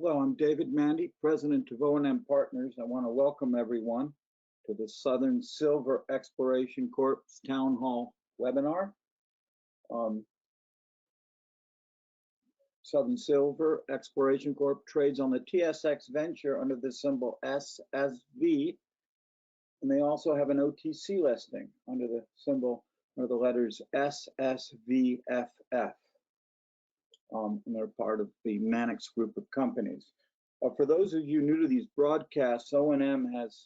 Hello, I'm David Mandy, President of O&M Partners. I want to welcome everyone to the Southern Silver Exploration Corp's Town Hall webinar. Southern Silver Exploration Corp trades on the TSX Venture under the symbol SSV, and they also have an OTC listing under the symbol or the letters SSVFF. And they're part of the Mannix group of companies. For those of you new to these broadcasts, O&M is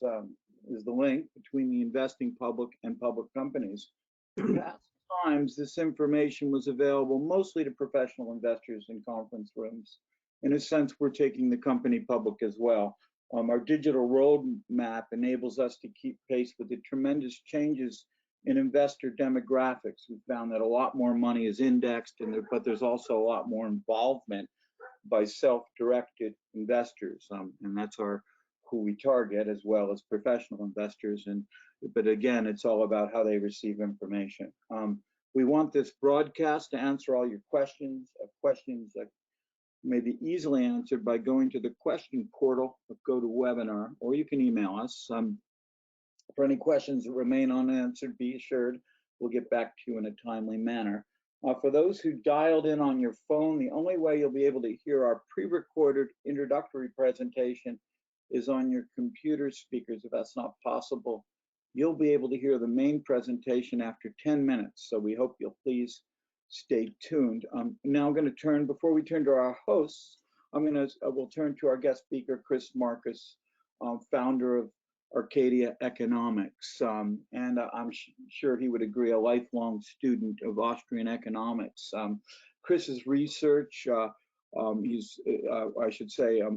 the link between the investing public and public companies. In past times, this information was available mostly to professional investors in conference rooms. In a sense, we're taking the company public as well. Our digital roadmap enables us to keep pace with the tremendous changes in investor demographics. We found that a lot more money is indexed, but there's also a lot more involvement by self-directed investors, and that's who we target, as well as professional investors. But again, it's all about how they receive information. We want this broadcast to answer all your questions that may be easily answered by going to the question portal of GoToWebinar, or you can email us. For any questions that remain unanswered, be assured we'll get back to you in a timely manner. For those who dialed in on your phone, the only way you'll be able to hear our pre-recorded introductory presentation is on your computer speakers. If that's not possible, you'll be able to hear the main presentation after 10 minutes. So we hope you'll please stay tuned. Now I'm going to turn, before we turn to our hosts, we'll turn to our guest speaker, Chris Marcus, founder of Arcadia Economics, and I'm sure he would agree, a lifelong student of Austrian economics. Chris's research,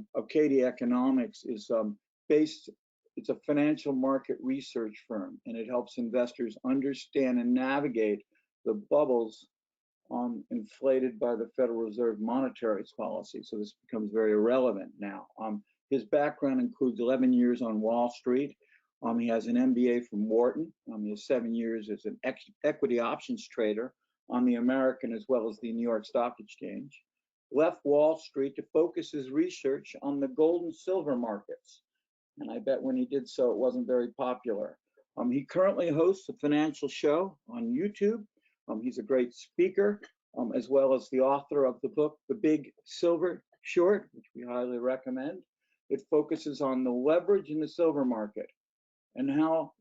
Arcadia Economics is it's a financial market research firm, and it helps investors understand and navigate the bubbles inflated by the Federal Reserve monetary policy. So this becomes very relevant now. His background includes 11 years on Wall Street. He has an MBA from Wharton. He has 7 years as an equity options trader on the American as well as the New York Stock Exchange. Left Wall Street to focus his research on the gold and silver markets. And I bet when he did so, it wasn't very popular. He currently hosts a financial show on YouTube. He's a great speaker, as well as the author of the book, The Big Silver Short, which we highly recommend. It focuses on the leverage in the silver market and how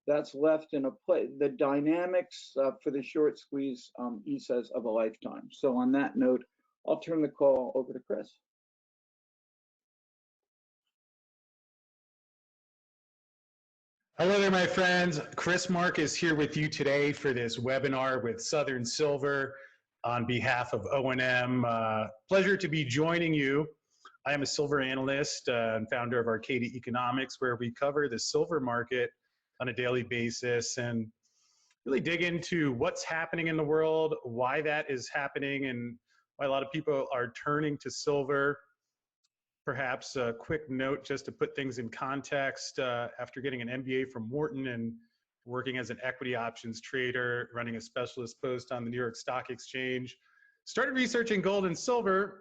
that's left in a place, the dynamics for the short squeeze, he says, of a lifetime. So on that note, I'll turn the call over to Chris. Hello there, my friends. Chris Marcus here with you today for this webinar with Southern Silver on behalf of O&M. Pleasure to be joining you. I am a silver analyst and founder of Arcadia Economics, where we cover the silver market on a daily basis and really dig into what's happening in the world, why that is happening, and why a lot of people are turning to silver. Perhaps a quick note just to put things in context. After getting an MBA from Wharton and working as an equity options trader, running a specialist post on the New York Stock Exchange, started researching gold and silver,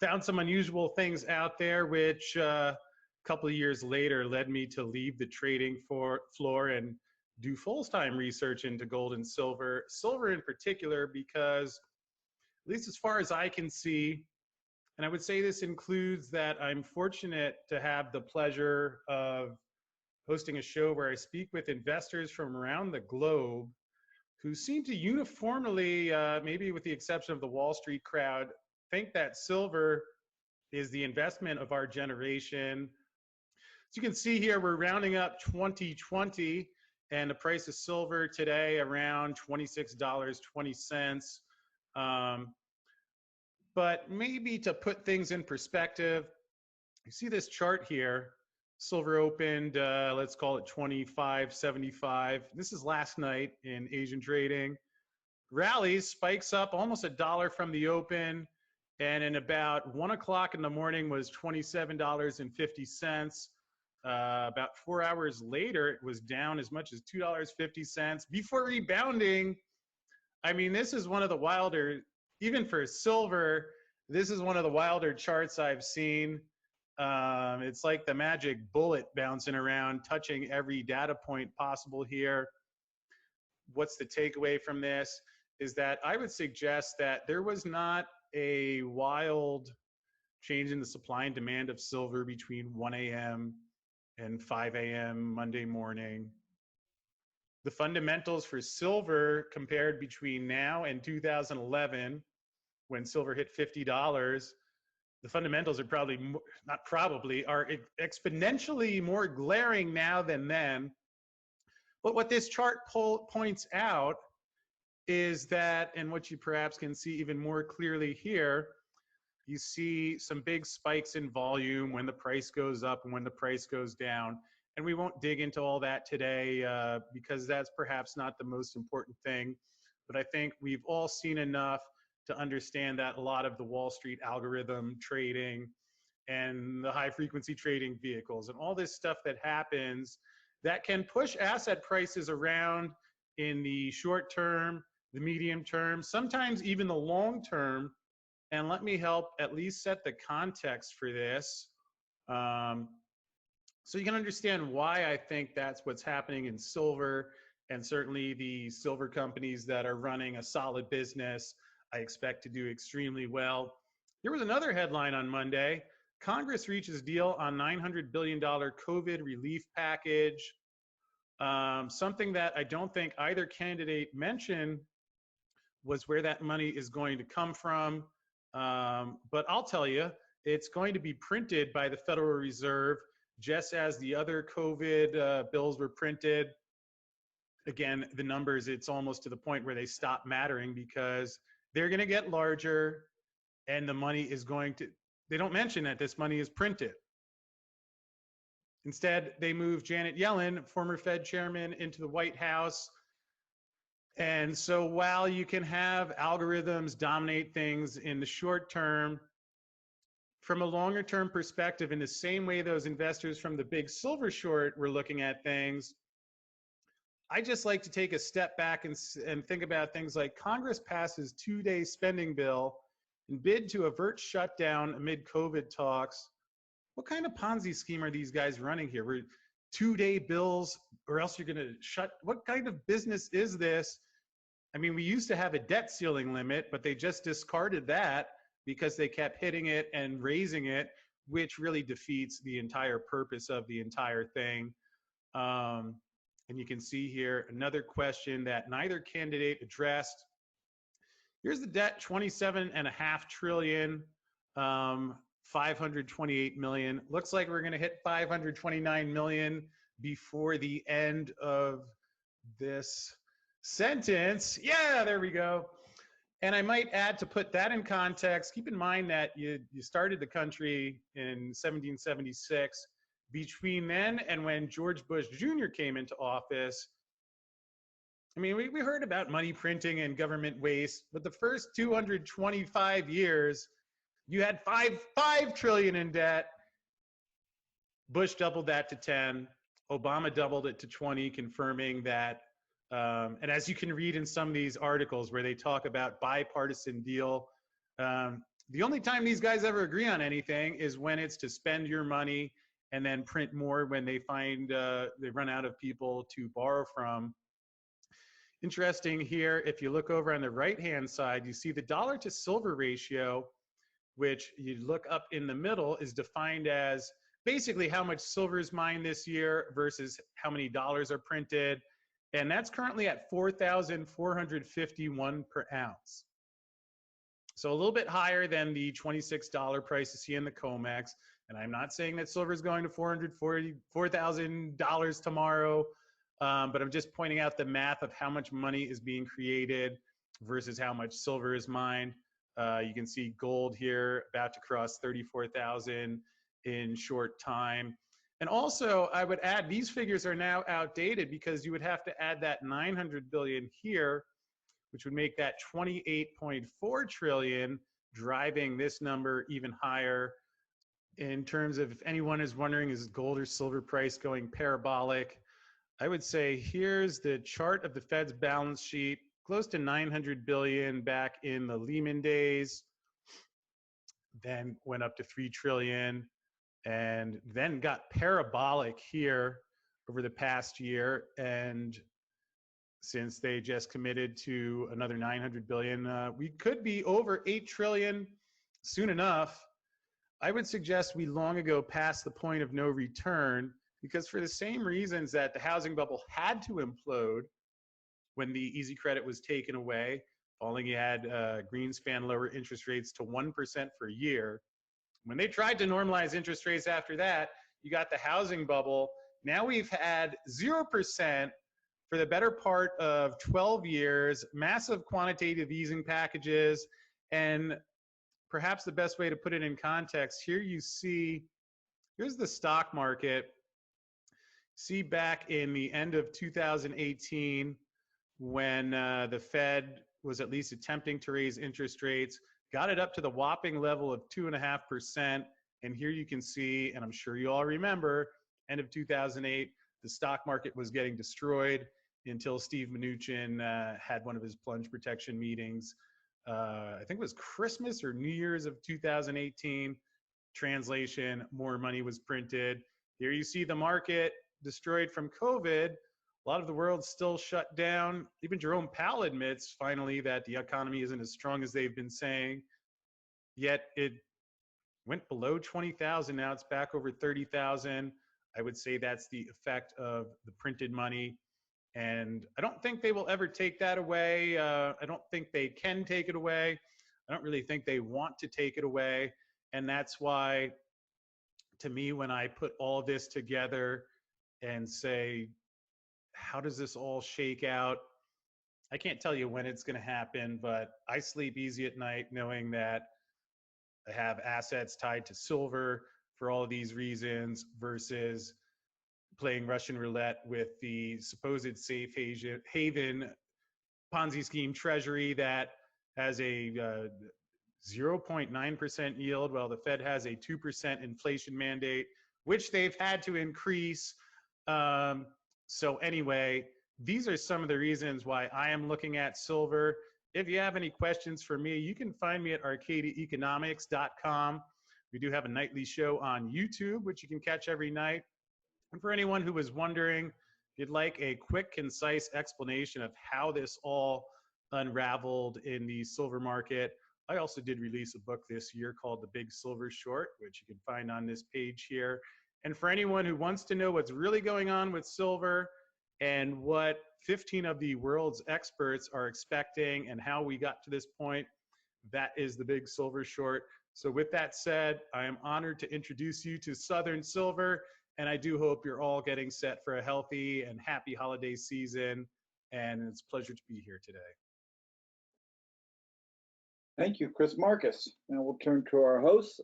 found some unusual things out there, which a couple of years later led me to leave the trading floor and do full-time research into gold and silver in particular, because at least as far as I can see, and I would say this includes that I'm fortunate to have the pleasure of hosting a show where I speak with investors from around the globe who seem to uniformly, maybe with the exception of the Wall Street crowd, think that silver is the investment of our generation. As you can see here, we're rounding up 2020, and the price of silver today around $26.20. But maybe to put things in perspective, you see this chart here. Silver opened, let's call it 25.75. This is last night in Asian trading. Rallies, spikes up almost $1 from the open, and in about 1 o'clock in the morning was $27.50. About 4 hours later, it was down as much as $2.50 before rebounding. I mean, this is one of the wilder, even for silver, This is one of the wilder charts I've seen. It's like the magic bullet bouncing around, touching every data point possible here. What's the takeaway from this? Is that I would suggest that there was not a wild change in the supply and demand of silver between 1 a.m. and 5 a.m. Monday morning. The fundamentals for silver compared between now and 2011, when silver hit $50, the fundamentals are probably, not probably, are exponentially more glaring now than then. But what this chart points out is that, and what you perhaps can see even more clearly here, you see some big spikes in volume when the price goes up and when the price goes down. And we won't dig into all that today because that's perhaps not the most important thing. But I think we've all seen enough to understand that a lot of the Wall Street algorithm trading and the high frequency trading vehicles and all this stuff that happens that can push asset prices around in the short term, the medium term, sometimes even the long term. And let me help at least set the context for this. So you can understand why I think that's what's happening in silver, and certainly the silver companies that are running a solid business, I expect to do extremely well. There was another headline on Monday. Congress reaches deal on $900 billion COVID relief package. Something that I don't think either candidate mentioned was where that money is going to come from. But I'll tell you, it's going to be printed by the Federal Reserve just as the other COVID bills were printed. Again, the numbers, it's almost to the point where they stop mattering because they're going to get larger and the money is going to, they don't mention that this money is printed. Instead, they move Janet Yellen, former Fed chairman, into the White House. And so while you can have algorithms dominate things in the short term, from a longer term perspective, in the same way those investors from the big silver short were looking at things, I just like to take a step back and think about things like Congress passes 2-day spending bill and bid to avert shutdown amid COVID talks. What kind of Ponzi scheme are these guys running here? We're 2-day bills or else you're gonna shut, what kind of business is this? I mean, we used to have a debt ceiling limit, but they just discarded that because they kept hitting it and raising it, which really defeats the entire purpose of the entire thing. And you can see here another question that neither candidate addressed. Here's the debt, 27.5 trillion, 528 million. Looks like we're gonna hit 529 million before the end of this sentence. Yeah, there we go. And I might add, to put that in context, keep in mind that you started the country in 1776. Between then and when George Bush Jr. came into office, I mean, we heard about money printing and government waste, but the first 225 years, you had 5 trillion in debt. Bush doubled that to 10. Obama doubled it to 20, confirming that. And as you can read in some of these articles where they talk about bipartisan deal, the only time these guys ever agree on anything is when it's to spend your money and then print more when they find they run out of people to borrow from. Interesting here, if you look over on the right-hand side, you see the dollar to silver ratio, which you look up in the middle, is defined as basically how much silver is mined this year versus how many dollars are printed. And that's currently at 4,451 per ounce. So a little bit higher than the $26 price you see in the COMEX. And I'm not saying that silver is going to $4,000 tomorrow, but I'm just pointing out the math of how much money is being created versus how much silver is mined. You can see gold here about to cross 34,000 in short time. And also, I would add, these figures are now outdated because you would have to add that 900 billion here, which would make that 28.4 trillion, driving this number even higher. In terms of, if anyone is wondering, is gold or silver price going parabolic? I would say here's the chart of the Fed's balance sheet, close to 900 billion back in the Lehman days. then went up to 3 trillion, and then got parabolic here over the past year. And since they just committed to another 900 billion, we could be over 8 trillion soon enough. I would suggest we long ago passed the point of no return, because for the same reasons that the housing bubble had to implode when the easy credit was taken away, following you had Greenspan lower interest rates to 1% for a year. When they tried to normalize interest rates after that, you got the housing bubble. Now we've had 0% for the better part of 12 years, massive quantitative easing packages, and perhaps the best way to put it in context, here you see, here's the stock market. See, back in the end of 2018, when the Fed was at least attempting to raise interest rates, got it up to the whopping level of 2.5%. And here you can see, and I'm sure you all remember, end of 2008, the stock market was getting destroyed until Steve Mnuchin had one of his plunge protection meetings. I think it was Christmas or New Year's of 2018. Translation, more money was printed. Here you see the market destroyed from COVID. A lot of the world's still shut down. Even Jerome Powell admits finally that the economy isn't as strong as they've been saying. Yet it went below 20,000. Now it's back over 30,000. I would say that's the effect of the printed money. And I don't think they will ever take that away. I don't think they can take it away. I don't really think they want to take it away. And that's why, to me, when I put all this together and say, how does this all shake out? I can't tell you when it's going to happen, but I sleep easy at night knowing that I have assets tied to silver for all of these reasons versus playing Russian roulette with the supposed safe haven Ponzi scheme treasury that has a 0.9% yield, while the Fed has a 2% inflation mandate, which they've had to increase. So anyway, these are some of the reasons why I am looking at silver. If you have any questions for me, you can find me at arcadiaeconomics.com. We do have a nightly show on YouTube, which you can catch every night. And for anyone who was wondering, if you'd like a quick, concise explanation of how this all unraveled in the silver market, I also did release a book this year called The Big Silver Short, which you can find on this page here. And for anyone who wants to know what's really going on with silver and what 15 of the world's experts are expecting and how we got to this point, that is The Big Silver Short. So with that said, I am honored to introduce you to Southern Silver, and I do hope you're all getting set for a healthy and happy holiday season. And it's a pleasure to be here today. Thank you, Chris Marcus. Now we'll turn to our host,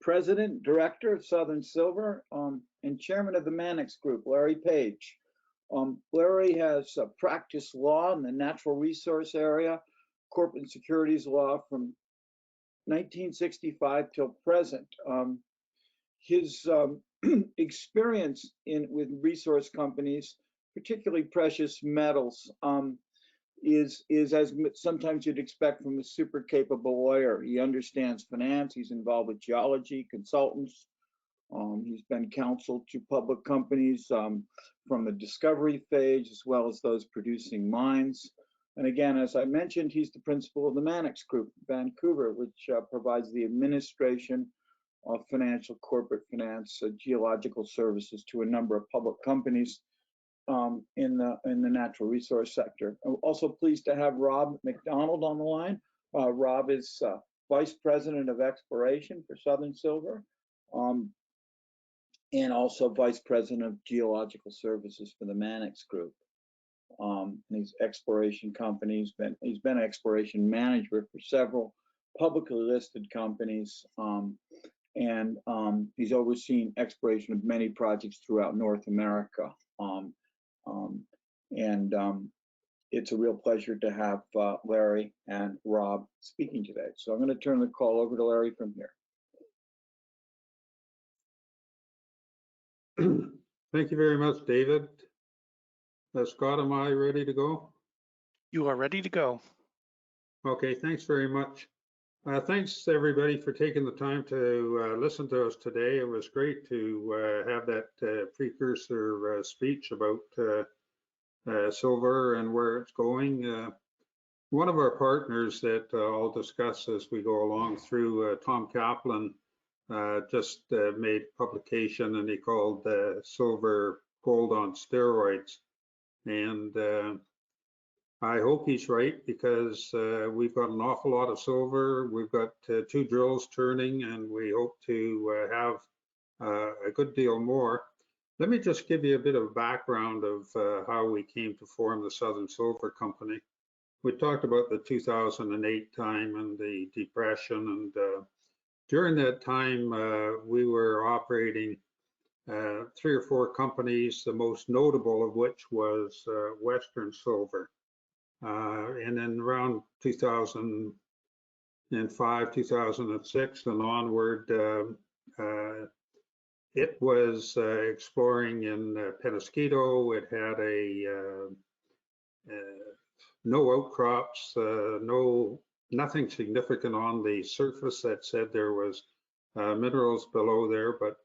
President, Director of Southern Silver, and Chairman of the Mannix Group, Larry Page. Larry has practiced law in the natural resource area, corporate and securities law from 1965 till present. His experience with resource companies, particularly precious metals, is as sometimes you'd expect from a super capable lawyer. He understands finance. He's involved with geology, consultants. He's been counsel to public companies from the discovery phase as well as those producing mines. And again, as I mentioned, he's the principal of the Mannix Group, Vancouver, which provides the administration of financial, corporate finance, geological services to a number of public companies in the natural resource sector. I'm also pleased to have Rob McDonald on the line. Rob is Vice President of Exploration for Southern Silver, and also Vice President of Geological Services for the Mannix Group. These exploration companies, he's been an exploration manager for several publicly listed companies, and he's overseen exploration of many projects throughout North America. It's a real pleasure to have Larry and Rob speaking today. So I'm going to turn the call over to Larry from here. Thank you very much, David. Scott, am I ready to go? You are ready to go. Okay, thanks very much. Thanks everybody for taking the time to listen to us today. It was great to have that precursor speech about silver and where it's going. One of our partners that I'll discuss as we go along through, Tom Kaplan, just made publication, and he called silver gold on steroids. And I hope he's right, because we've got an awful lot of silver. We've got 2 drills turning, and we hope to have a good deal more. Let me just give you a bit of background of how we came to form the Southern Silver Company. We talked about the 2008 time and the depression, and during that time we were operating 3 or 4 companies, the most notable of which was Western Silver. And then around 2005, 2006 and onward, it was exploring in Peñasquito. It had no outcrops, nothing significant on the surface that said there was minerals below there, but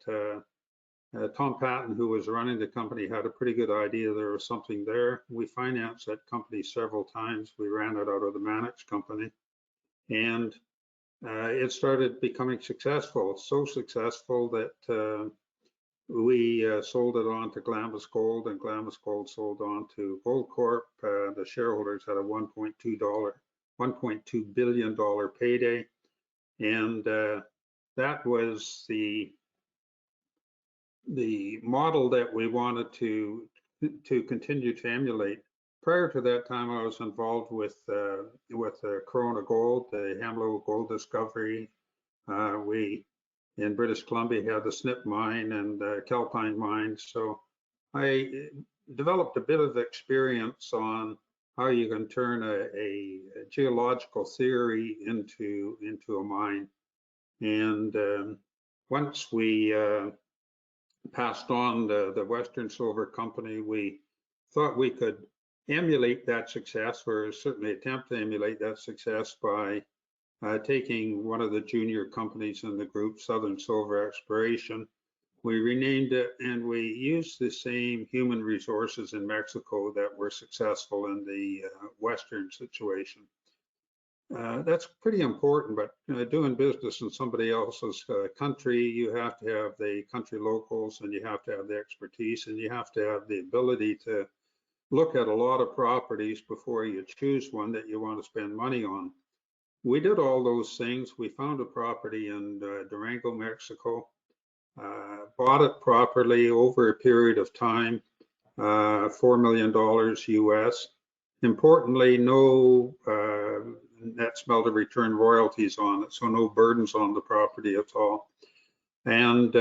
Tom Patton, who was running the company, had a pretty good idea there was something there. We financed that company several times. We ran it out of the Mannix company, and it started becoming successful, so successful that we sold it on to Glamis Gold, and Glamis Gold sold on to Goldcorp. The shareholders had a $1.2 billion payday, and that was the model that we wanted to continue to emulate. Prior to that time, I was involved with Corona Gold, the Hemlo Gold discovery. We in British Columbia had the Snip mine and Calpine mine, so I developed a bit of experience on how you can turn a geological theory into a mine. And once we passed on the Western Silver Company, we thought we could emulate that success, or certainly attempt to emulate that success, by taking one of the junior companies in the group, Southern Silver Exploration. We renamed it, and we used the same human resources in Mexico that were successful in the Western situation. That's pretty important, but doing business in somebody else's country, you have to have the country locals, and you have to have the expertise, and you have to have the ability to look at a lot of properties before you choose one that you want to spend money on. We did all those things. We found a property in Durango, Mexico, bought it properly over a period of time, $4 million US. Importantly, no net smelter return royalties on it, so no burdens on the property at all. And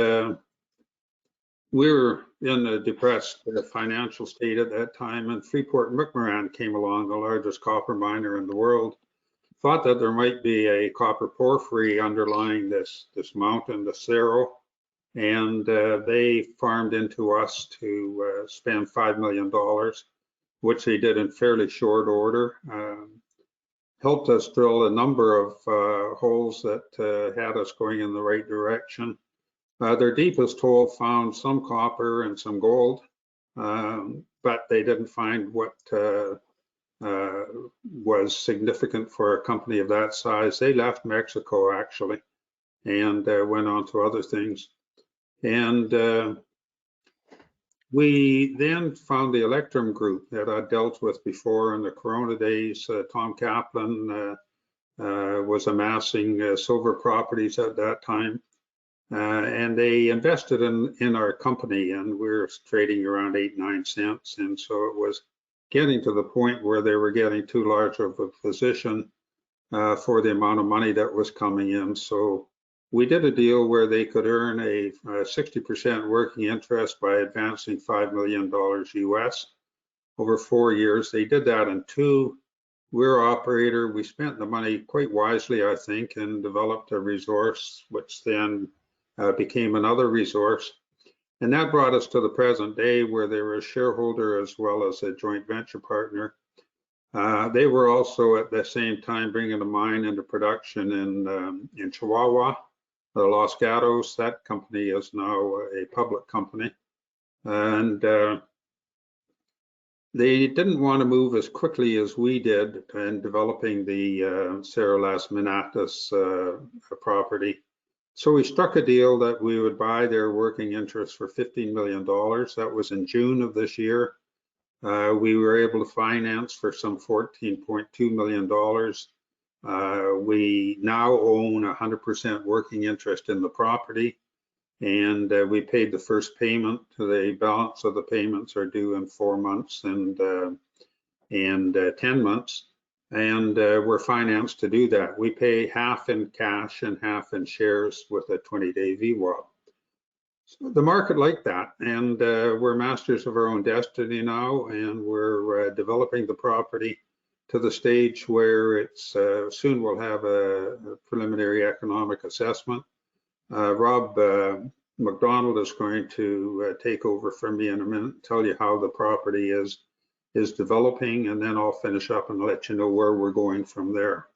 we were in a depressed financial state at that time, and Freeport-McMoRan came along, the largest copper miner in the world. Thought that there might be a copper porphyry underlying this mountain, the Cerro, and they farmed into us to spend $5 million, which they did in fairly short order. Helped us drill a number of holes that had us going in the right direction. Their deepest hole found some copper and some gold, but they didn't find what was significant for a company of that size. They left Mexico, actually, and went on to other things. And we then found the Electrum Group that I dealt with before in the Corona days. Tom Kaplan was amassing silver properties at that time, and they invested in our company, and we were trading around 8-9 cents, and so it was getting to the point where they were getting too large of a position for the amount of money that was coming in. So we did a deal where they could earn a 60% working interest by advancing $5 million US over 4 years. They did that in 2. We're operator. We spent the money quite wisely, I think, and developed a resource, which then became another resource. And that brought us to the present day, where they were a shareholder as well as a joint venture partner. They were also at the same time bringing a mine into production in Chihuahua, the Los Gatos. That company is now a public company. And they didn't want to move as quickly as we did in developing the Cerro Las Minatas property. So we struck a deal that we would buy their working interest for $15 million. That was in June of this year. We were able to finance for some $14.2 million. We now own 100% working interest in the property, and we paid the first payment. The balance of the payments are due in 4 months and 10 months, and we're financed to do that. We pay half in cash and half in shares with a 20-day VWAP. So the market liked that, and we're masters of our own destiny now, and we're developing the property to the stage where it's soon we'll have a preliminary economic assessment. Rob McDonald is going to take over from me in a minute, tell you how the property is developing, and then I'll finish up and let you know where we're going from there.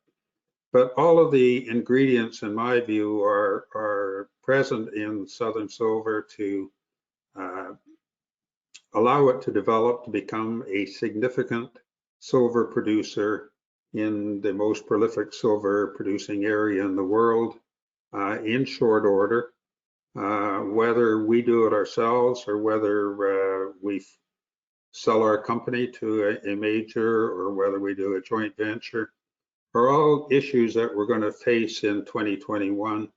But all of the ingredients, in my view, are present in Southern Silver to allow it to develop to become a significant silver producer in the most prolific silver producing area in the world in short order. Whether we do it ourselves or whether we sell our company to a major or whether we do a joint venture are all issues that we're going to face in 2021.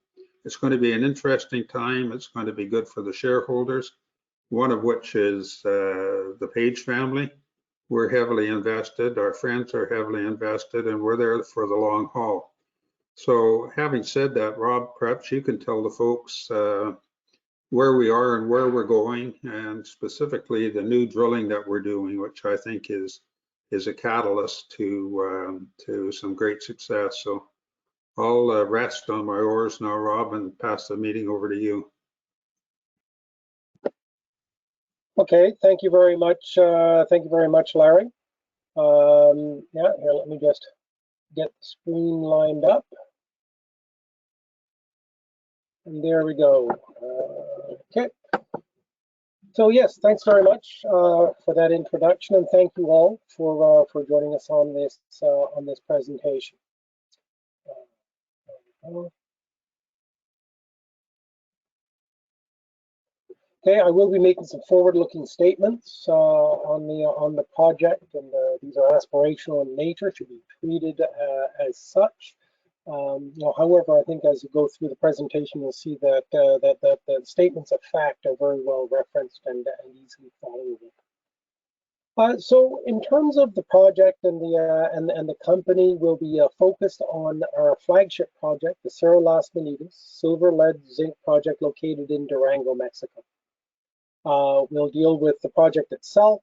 It's going to be an interesting time. It's going to be good for the shareholders, one of which is the Page family. We're heavily invested, our friends are heavily invested, and we're there for the long haul. So having said that, Rob, perhaps you can tell the folks where we are and where we're going, and specifically the new drilling that we're doing, which I think is a catalyst to some great success. So I'll rest on my oars now, Rob, and pass the meeting over to you. Okay, thank you very much. Thank you very much, Larry. Yeah, here, let me just get the screen lined up. And there we go. Okay. So yes, thanks very much for that introduction, and thank you all for joining us on this presentation. Okay, I will be making some forward-looking statements on the project, and these are aspirational in nature, should be treated as such. However, I think as you go through the presentation, you'll see that the statements of fact are very well referenced and easily followable. So, in terms of the project and the company, will be focused on our flagship project, the Cerro Las Minatas silver lead zinc project located in Durango, Mexico. We'll deal with the project itself.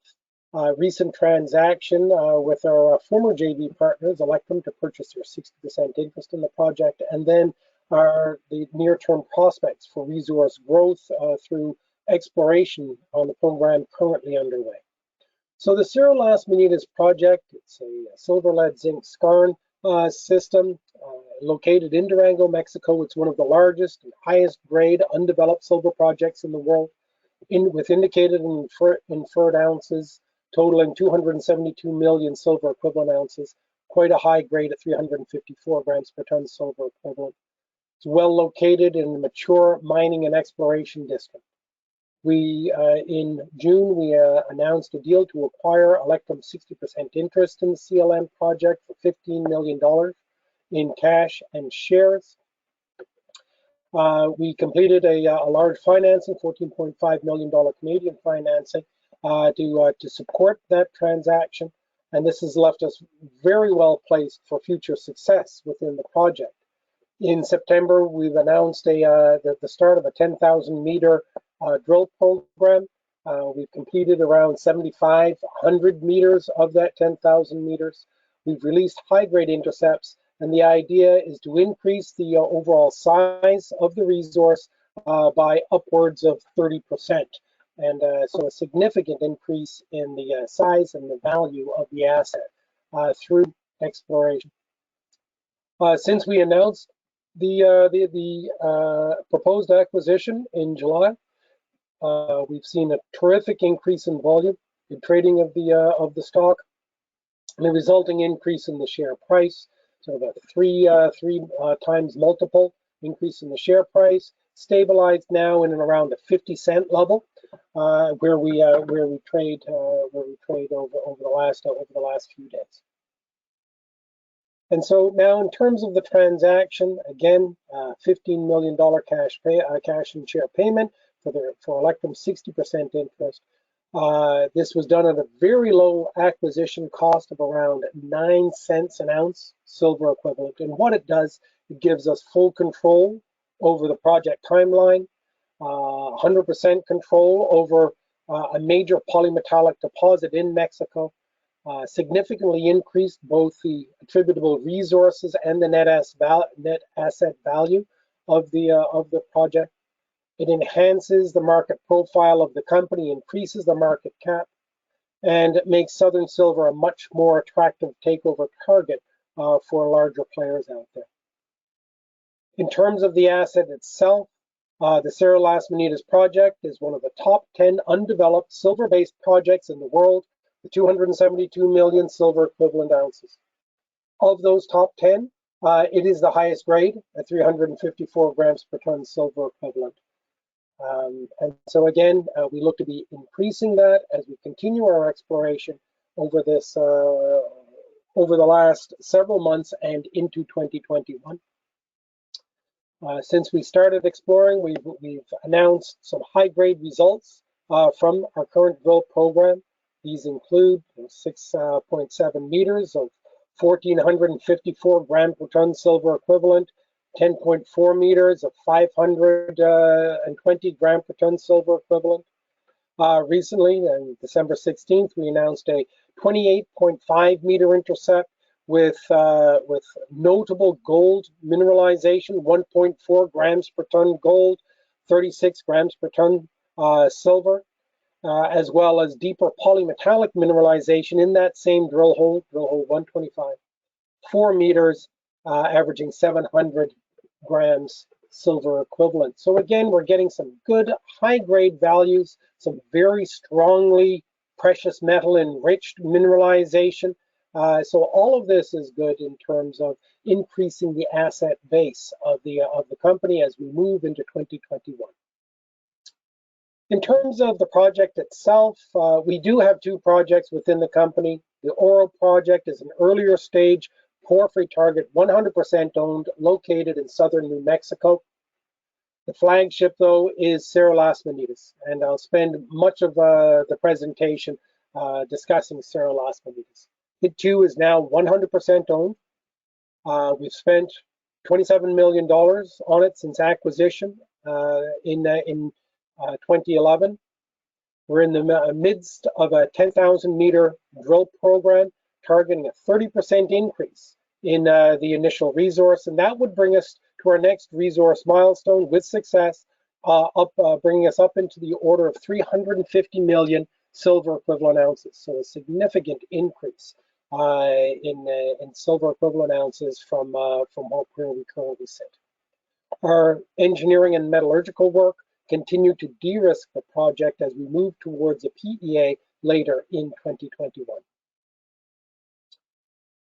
Recent transaction with our former JV partners, Electrum, to purchase their 60% interest in the project, and then the near-term prospects for resource growth through exploration on the program currently underway. So the Cerro Las Minatas project, it's a silver lead zinc skarn system located in Durango, Mexico. It's one of the largest and highest grade undeveloped silver projects in the world, with indicated and inferred ounces totaling 272 million silver equivalent ounces, quite a high grade of 354 grams per ton silver equivalent. It's well located in the mature mining and exploration district. In June, we announced a deal to acquire Electrum's 60% interest in the CLM project for $15 million in cash and shares. We completed a large financing, $14.5 million Canadian financing, to support that transaction, and this has left us very well placed for future success within the project. In September, we've announced the start of a 10,000 meter drill program. We've completed around 7,500 meters of that 10,000 meters. We've released high-grade intercepts, and the idea is to increase the overall size of the resource by upwards of 30%. And so a significant increase in the size and the value of the asset. through exploration. Since we announced the proposed acquisition in July, we've seen a terrific increase in volume in trading of the stock, and a resulting increase in the share price. So about three times multiple increase in the share price, stabilized now in and around the 50-cent level, where we trade over the last few days. And so now, in terms of the transaction, again, $15 million cash and share payment for Electrum 60% interest. This was done at a very low acquisition cost of around 9 cents an ounce silver equivalent. And what it does, it gives us full control over the project timeline, 100% control over a major polymetallic deposit in Mexico, significantly increased both the attributable resources and the net asset value of the project. It enhances the market profile of the company, increases the market cap, and it makes Southern Silver a much more attractive takeover target for larger players out there. In terms of the asset itself, the Cerro Las Meninas project is one of the top 10 undeveloped silver-based projects in the world, with 272 million silver equivalent ounces. Of those top 10, it is the highest grade at 354 grams per ton silver equivalent. And so again, we look to be increasing that as we continue our exploration over over the last several months and into 2021. Since we started exploring, we've announced some high-grade results from our current drill program. These include 6.7 meters of 1,454 gram per ton silver equivalent, 10.4 meters of 520 gram per ton silver equivalent. Recently, on December 16th, we announced a 28.5 meter intercept with notable gold mineralization, 1.4 grams per ton gold, 36 grams per ton silver, as well as deeper polymetallic mineralization in that same drill hole 125, 4 meters, averaging 700 grams silver equivalent. So again, we're getting some good high-grade values, some very strongly precious metal enriched mineralization. So all of this is good in terms of increasing the asset base of the company as we move into 2021. In terms of the project itself, we do have two projects within the company. The Oro project is an earlier stage porphyry target, 100% owned, located in southern New Mexico. The flagship, though, is Cerro Las Meninas, and I'll spend much of the presentation discussing Cerro Las Meninas. It too is now 100% owned. We've spent $27 million on it since acquisition in 2011. We're in the midst of a 10,000 meter drill program targeting a 30% increase in the initial resource, and that would bring us to our next resource milestone with success, bringing us up into the order of 350 million silver equivalent ounces. So a significant increase in silver equivalent ounces from where we currently sit. Our engineering and metallurgical work continue to de-risk the project as we move towards a PEA later in 2021.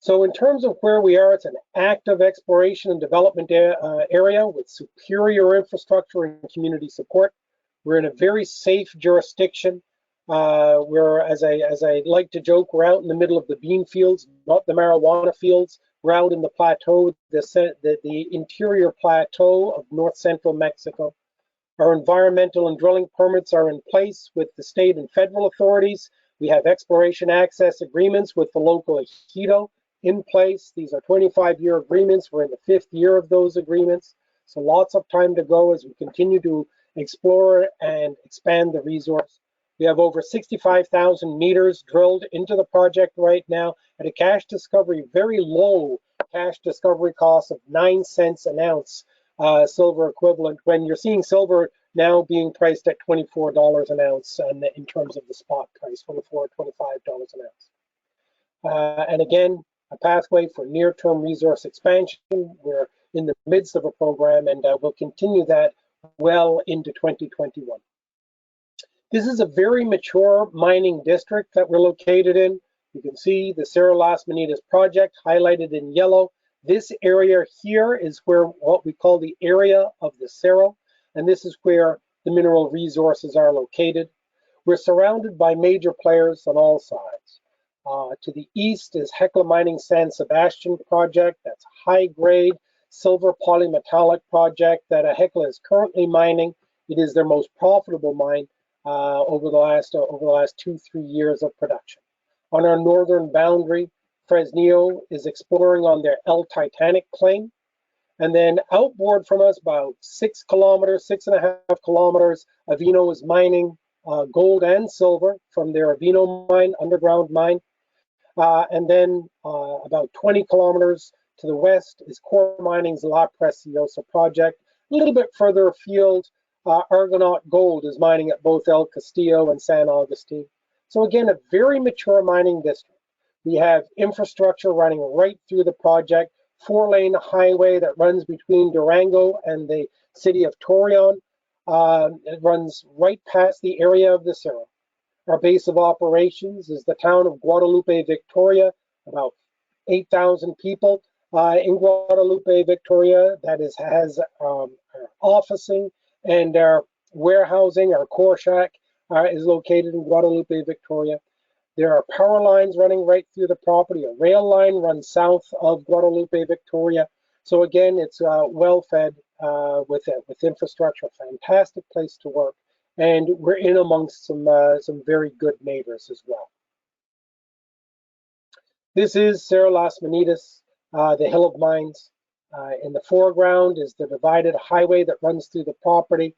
So in terms of where we are, it's an active exploration and development area with superior infrastructure and community support. We're in a very safe jurisdiction. We're, as I like to joke, we're out in the middle of the bean fields, not the marijuana fields. We're out in the plateau, the interior plateau of north central Mexico. Our environmental and drilling permits are in place with the state and federal authorities. We have exploration access agreements with the local ejido in place. These are 25-year agreements. We're in the 5th year of those agreements. So lots of time to go as we continue to explore and expand the resource. We have over 65,000 meters drilled into the project right now at a cash discovery, very low cash discovery cost of 9 cents an ounce silver equivalent, when you're seeing silver now being priced at $24 an ounce, and in terms of the spot price, $24 or $25 an ounce. And again, a pathway for near-term resource expansion. We're in the midst of a program, and we'll continue that well into 2021. This is a very mature mining district that we're located in. You can see the Cerro Las Manitas project highlighted in yellow. This area here is where what we call the area of the Cerro, and this is where the mineral resources are located. We're surrounded by major players on all sides. To the east is Hecla Mining San Sebastian project. That's a high-grade silver polymetallic project that Hecla is currently mining. It is their most profitable mine over the last 2-3 years of production. On our northern boundary, Fresnillo is exploring on their El Titanic claim. And then outboard from us, about 6 kilometers, 6.5 kilometers, Avino is mining gold and silver from their Avino mine, underground mine. And then about 20 kilometers to the west is Core Mining's La Preciosa project. A little bit further afield, Argonaut Gold is mining at both El Castillo and San Agustin. So again, a very mature mining district. We have infrastructure running right through the project, 4-lane highway that runs between Durango and the city of Torreon. It runs right past the area of the Cerro. Our base of operations is the town of Guadalupe, Victoria, about 8,000 people in Guadalupe, Victoria. That has our officing and our warehousing. Our core shack is located in Guadalupe, Victoria. There are power lines running right through the property. A rail line runs south of Guadalupe, Victoria. So again, it's well fed with infrastructure. Fantastic place to work. And we're in amongst some very good neighbors as well. This is Cerro Las Manitas, the Hill of Mines. In the foreground is the divided highway that runs through the property.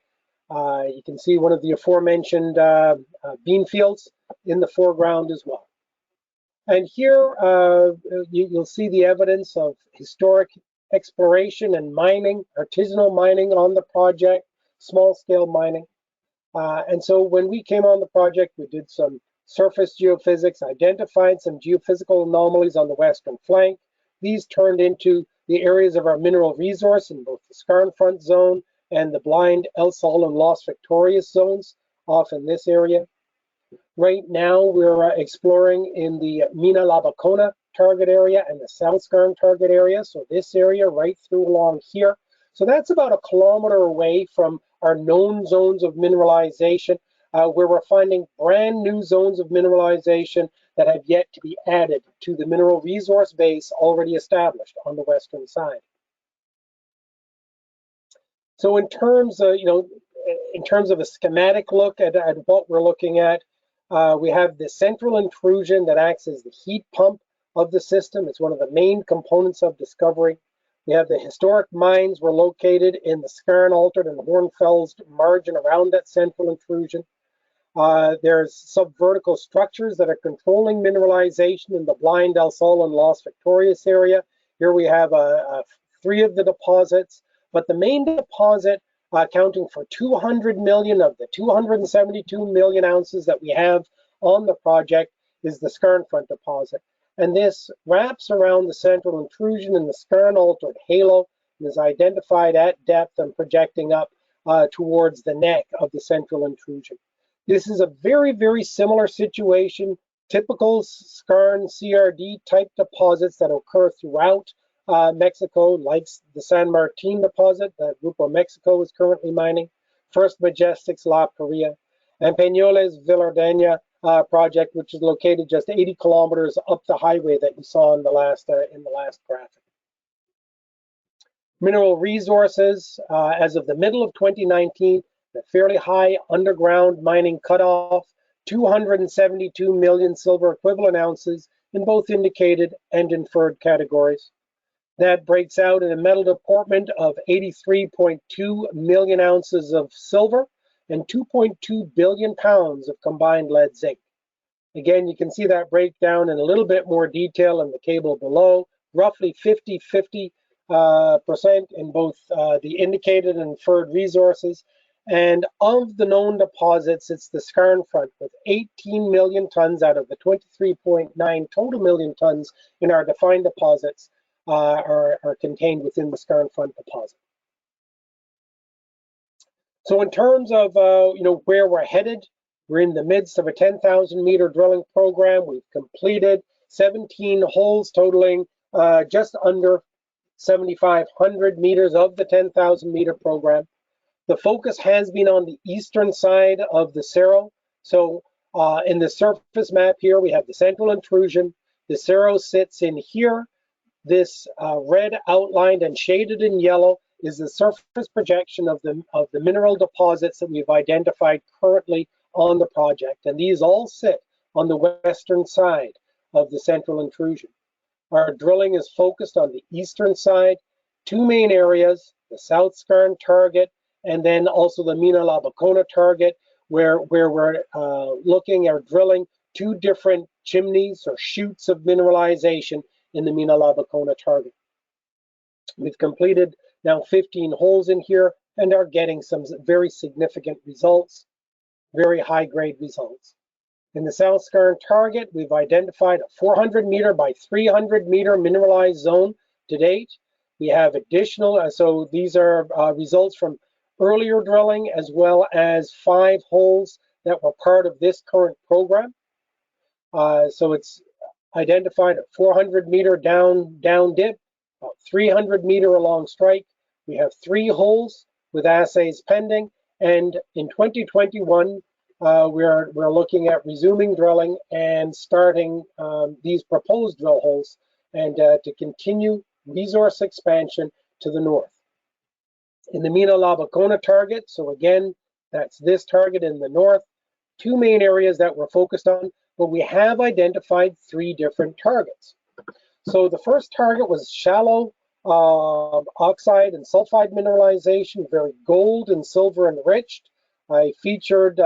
You can see one of the aforementioned bean fields in the foreground as well. And here you'll see the evidence of historic exploration and mining, artisanal mining on the project, small-scale mining. And so when we came on the project, we did some surface geophysics, identified some geophysical anomalies on the western flank. These turned into the areas of our mineral resource in both the Skarn Front zone and the blind El Sol and Las Victorias zones off in this area. Right now, we're exploring in the Mina La Bacona target area and the South Skarn target area. So this area right through along here. So that's about 1 kilometer away from our known zones of mineralization, where we're finding brand new zones of mineralization that have yet to be added to the mineral resource base already established on the western side. So in terms of, in terms of a schematic look at what we're looking at, we have the central intrusion that acts as the heat pump of the system. It's one of the main components of discovery. We have the historic mines were located in the Skarn Altered and Hornfels margin around that central intrusion. There's subvertical structures that are controlling mineralization in the blind El Sol and Las Victorias area. Here we have 3 of the deposits, but the main deposit accounting for 200 million of the 272 million ounces that we have on the project is the Skarn Front deposit. And this wraps around the central intrusion in the Skarn Altered halo and is identified at depth and projecting up towards the neck of the central intrusion. This is a very, very similar situation, typical Skarn CRD type deposits that occur throughout Mexico, like the San Martin deposit that Grupo Mexico is currently mining, First Majestic's La Paria, and Peñoles Villardeña project, which is located just 80 kilometers up the highway that you saw in the last graphic. Mineral resources, as of the middle of 2019, a fairly high underground mining cutoff, 272 million silver equivalent ounces in both indicated and inferred categories. That breaks out in a metal deportment of 83.2 million ounces of silver and 2.2 billion pounds of combined lead zinc. Again, you can see that breakdown in a little bit more detail in the table below, roughly 50-50% in both the indicated and inferred resources. And of the known deposits, it's the skarn front with 18 million tons out of the 23.9 total million tons in our defined deposits are contained within the skarn front deposit. So in terms of where we're headed, we're in the midst of a 10,000 meter drilling program. We've completed 17 holes totaling just under 7,500 meters of the 10,000 meter program. The focus has been on the eastern side of the Cerro. So in the surface map here, we have the central intrusion. The Cerro sits in here. This red outlined and shaded in yellow is the surface projection of the mineral deposits that we've identified currently on the project. And these all sit on the western side of the central intrusion. Our drilling is focused on the eastern side, two main areas, the South Skarn target, and then also the Mina La Bacona target, where we're looking or drilling two different chimneys or chutes of mineralization in the Mina La Bacona target. We've completed now 15 holes in here and are getting some very significant results, very high grade results. In the South Skarn target, we've identified a 400 meter by 300 meter mineralized zone to date. We have additional, so these are results from earlier drilling as well as 5 holes that were part of this current program. So it's identified a 400 meter down dip, about 300 meter along strike. We have 3 holes with assays pending, and in 2021, we're looking at resuming drilling and starting these proposed drill holes and to continue resource expansion to the north. In the Mina La Bacona target, so again, that's this target in the north, 2 main areas that we're focused on, but we have identified 3 different targets. So the first target was shallow oxide and sulfide mineralization, very gold and silver enriched. I featured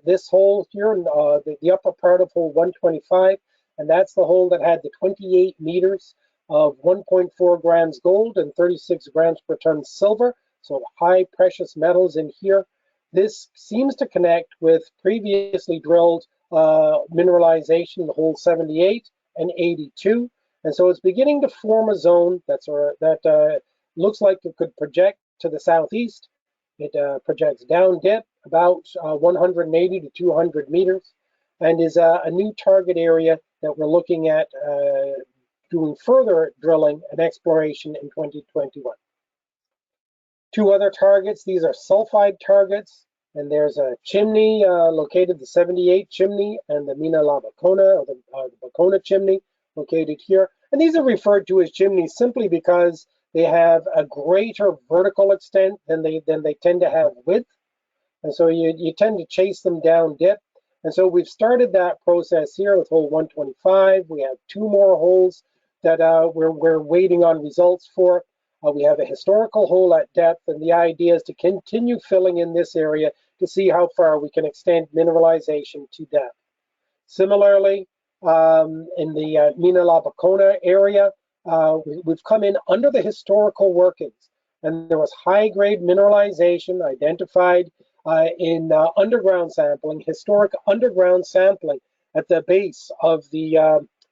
this hole here in the upper part of hole 125, and that's the hole that had the 28 meters of 1.4 grams gold and 36 grams per ton silver, so high precious metals in here. This seems to connect with previously drilled mineralization in hole 78 and 82, and so it's beginning to form a zone that looks like it could project to the southeast. It projects down dip about 180 to 200 meters and is a new target area that we're looking at doing further drilling and exploration in 2021. 2 other targets, these are sulfide targets, and there's a chimney located, the 78 chimney, and the Mina La Bacona, or the Bacona chimney located here. And these are referred to as chimneys simply because they have a greater vertical extent than they tend to have width. And so you tend to chase them down dip. And so we've started that process here with hole 125. We have 2 more holes that we're waiting on results for. We have a historical hole at depth, and the idea is to continue filling in this area to see how far we can extend mineralization to depth. Similarly, in the Mina La Bacona area, we've come in under the historical workings, and there was high-grade mineralization identified in underground sampling, historic underground sampling at the base of the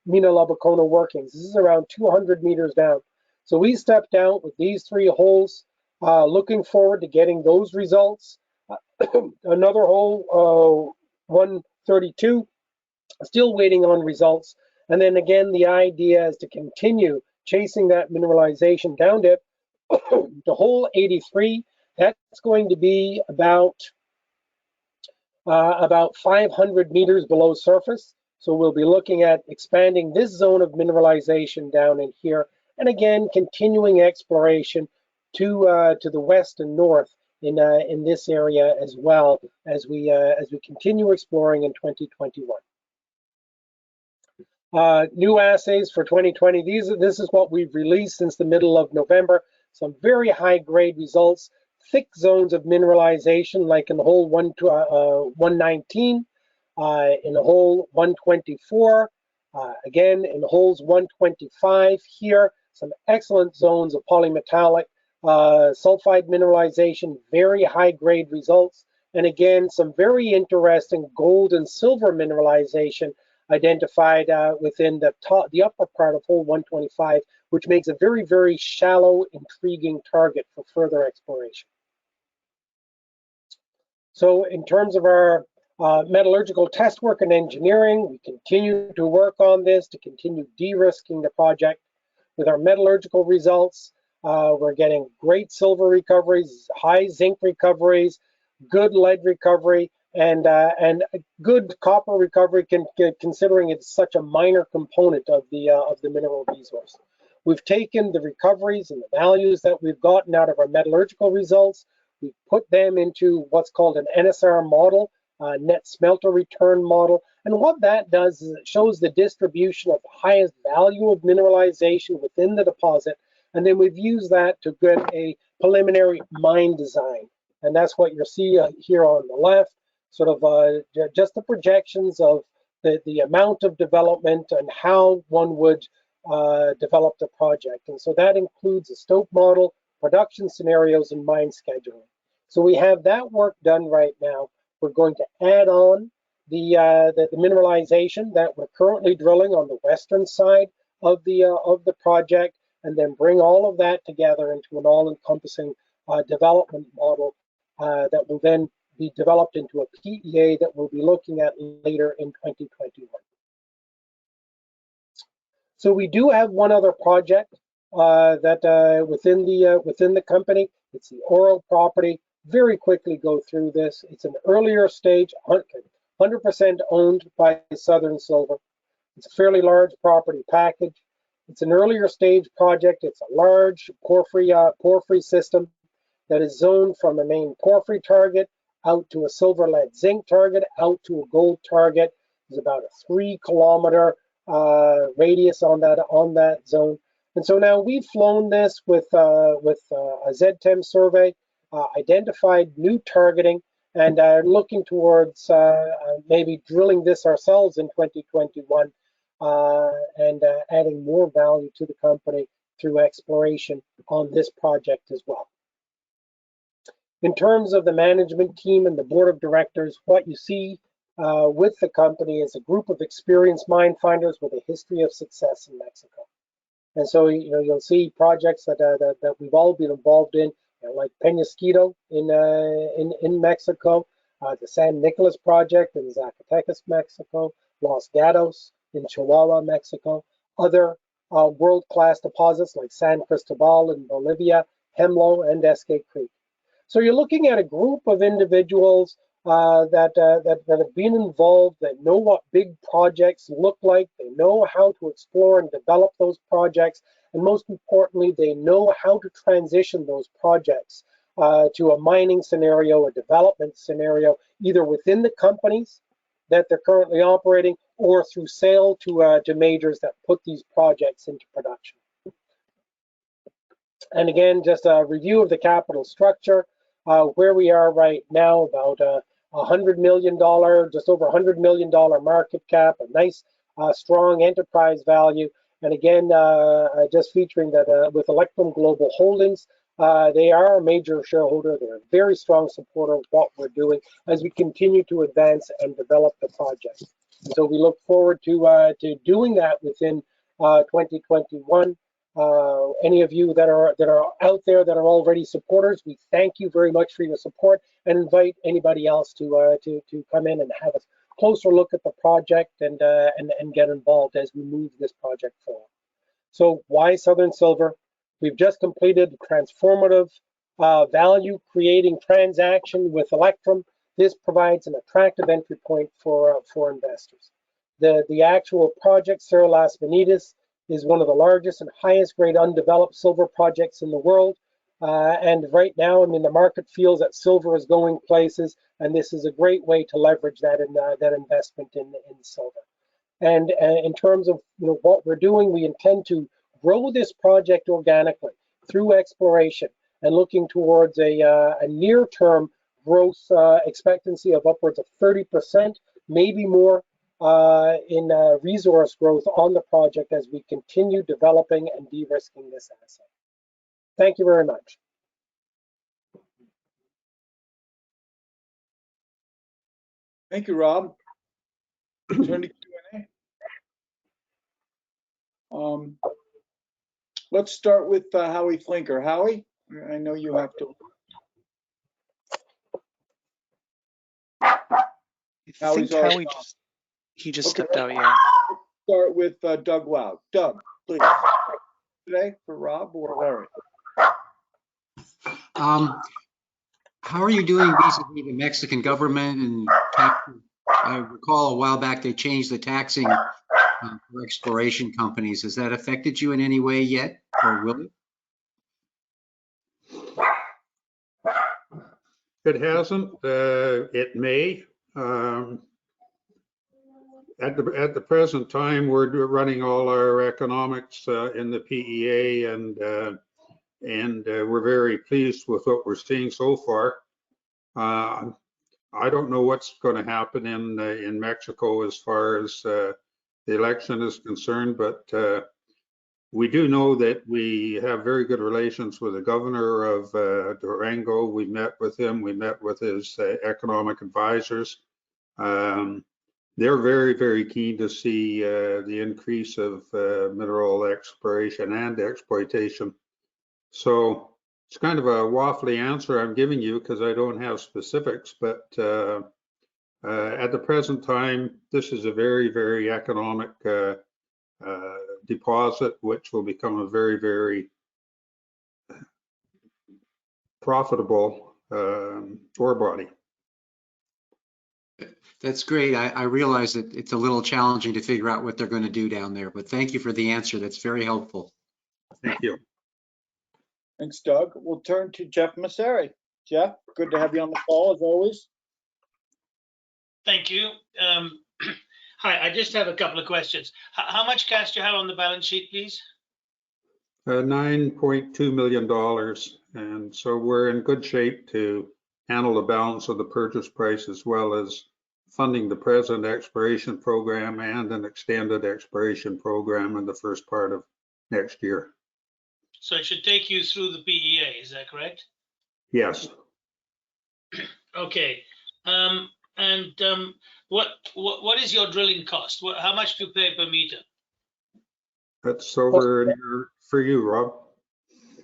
Mina La Bacona workings. This is around 200 meters down. So we stepped out with these 3 holes, looking forward to getting those results. Another hole, 132, still waiting on results. And then again, the idea is to continue chasing that mineralization down dip to hole 83. That's going to be about 500 meters below surface. So we'll be looking at expanding this zone of mineralization down in here, and again continuing exploration to the west and north in this area as well as we continue exploring in 2021. New assays for 2020. This is what we've released since the middle of November. Some very high grade results, thick zones of mineralization like in the hole 119, in the hole 124, again in holes 125 here, some excellent zones of polymetallic sulfide mineralization, very high grade results, and again, some very interesting gold and silver mineralization identified within the upper part of hole 125, which makes a very, very shallow, intriguing target for further exploration. So in terms of our metallurgical test work and engineering, we continue to work on this to continue de-risking the project. With our metallurgical results, we're getting great silver recoveries, high zinc recoveries, good lead recovery, and good copper recovery, considering it's such a minor component of the mineral resource. We've taken the recoveries and the values that we've gotten out of our metallurgical results. We put them into what's called an NSR model, net smelter return model. And what that does is it shows the distribution of the highest value of mineralization within the deposit. And then we've used that to get a preliminary mine design. And that's what you see here on the left, sort of just the projections of the amount of development and how one would develop the project. And so that includes a stope model, production scenarios, and mine scheduling. So we have that work done right now. We're going to add on the mineralization that we're currently drilling on the western side of the project, and then bring all of that together into an all-encompassing development model that will then be developed into a PEA that we'll be looking at later in 2021. So we do have one other project that within the company. It's the Oro property. Very quickly go through this. It's an earlier stage, 100% owned by Southern Silver. It's a fairly large property package. It's an earlier stage project. It's a large porphyry system that is zoned from a main porphyry target out to a silver lead zinc target, out to a gold target. There's about a 3-kilometer radius on that zone. And so now we've flown this with a ZTEM survey, identified new targeting, and are looking towards maybe drilling this ourselves in 2021 and adding more value to the company through exploration on this project as well. In terms of the management team and the board of directors, what you see with the company is a group of experienced mine finders with a history of success in Mexico. And so you'll see projects that we've all been involved in, like Peñasquito in Mexico, the San Nicolas project in Zacatecas, Mexico, Los Gatos in Chihuahua, Mexico, other world-class deposits like San Cristobal in Bolivia, Hemlo, and Escape Creek. So you're looking at a group of individuals that have been involved, that know what big projects look like, they know how to explore and develop those projects, and most importantly, they know how to transition those projects to a mining scenario, a development scenario, either within the companies that they're currently operating or through sale to majors that put these projects into production. And again, just a review of the capital structure, where we are right now, about $100 million, just over $100 million market cap, a nice strong enterprise value. And again, just featuring that with Electrum Global Holdings, they are a major shareholder. They're a very strong supporter of what we're doing as we continue to advance and develop the project. And so we look forward to doing that within 2021. Any of you that are out there that are already supporters, we thank you very much for your support, and invite anybody else to come in and have a closer look at the project and get involved as we move this project forward. So why Southern Silver? We've just completed a transformative value creating transaction with Electrum. This provides an attractive entry point for investors. The actual project, Cerro Las Venitas, is one of the largest and highest grade undeveloped silver projects in the world. And right now, I mean, the market feels that silver is going places, and this is a great way to leverage that investment in silver. And in terms of what we're doing, we intend to grow this project organically through exploration and looking towards a near-term growth expectancy of upwards of 30%, maybe more, in resource growth on the project as we continue developing and de-risking this asset. Thank you very much. Thank you, Rob. Turn to Q&A. Let's start with Howie Flinker. Howie, I know you have to. I Howie's think already Howie on. he just Okay, stepped out, yeah. Start with Doug Wow. Doug, please. Today for Rob or Larry? How are you doing vis-a-vis the Mexican government and tax? I recall a while back they changed the taxing for exploration companies. Has that affected you in any way yet, or will it? It hasn't. It may. At the present time, we're running all our economics in the PEA, and we're very pleased with what we're seeing so far. I don't know what's going to happen in Mexico as far as the election is concerned, but we do know that we have very good relations with the governor of Durango. We met with him. We met with his economic advisors. They're very, very keen to see the increase of mineral exploration and exploitation. So it's kind of a waffly answer I'm giving you because I don't have specifics, but at the present time, this is a very, very economic deposit, which will become a very, very profitable ore body. That's great. I realize that it's a little challenging to figure out what they're going to do down there, but thank you for the answer. That's very helpful. Thank you. Thanks, Doug. We'll turn to Jeff Masseri. Jeff, good to have you on the call as always. Thank you. Hi, I just have a couple of questions. How much cash do you have on the balance sheet, please? $9.2 million. And so we're in good shape to handle the balance of the purchase price as well as funding the present exploration program and an extended exploration program in the first part of next year. So it should take you through the PEA, is that correct? Yes. Okay. What is your drilling cost? How much do you pay per meter? That's over for you, Rob.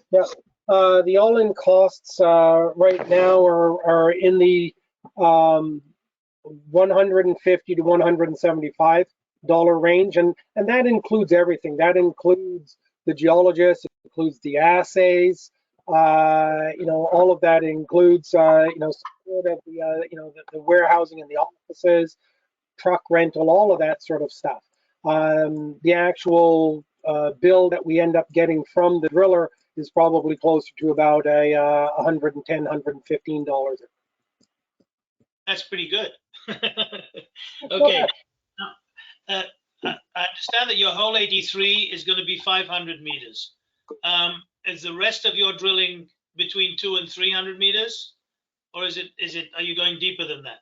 Yeah, the all-in costs right now are in the $150 to $175 range, and that includes everything. That includes the geologists, it includes the assays, all of that includes support of the warehousing and the offices, truck rental, all of that sort of stuff. The actual bill that we end up getting from the driller is probably closer to about $110, $115. That's pretty good. Okay. Now, I understand that your hole 83 is going to be 500 meters. Is the rest of your drilling between 200 and 300 meters, or are you going deeper than that?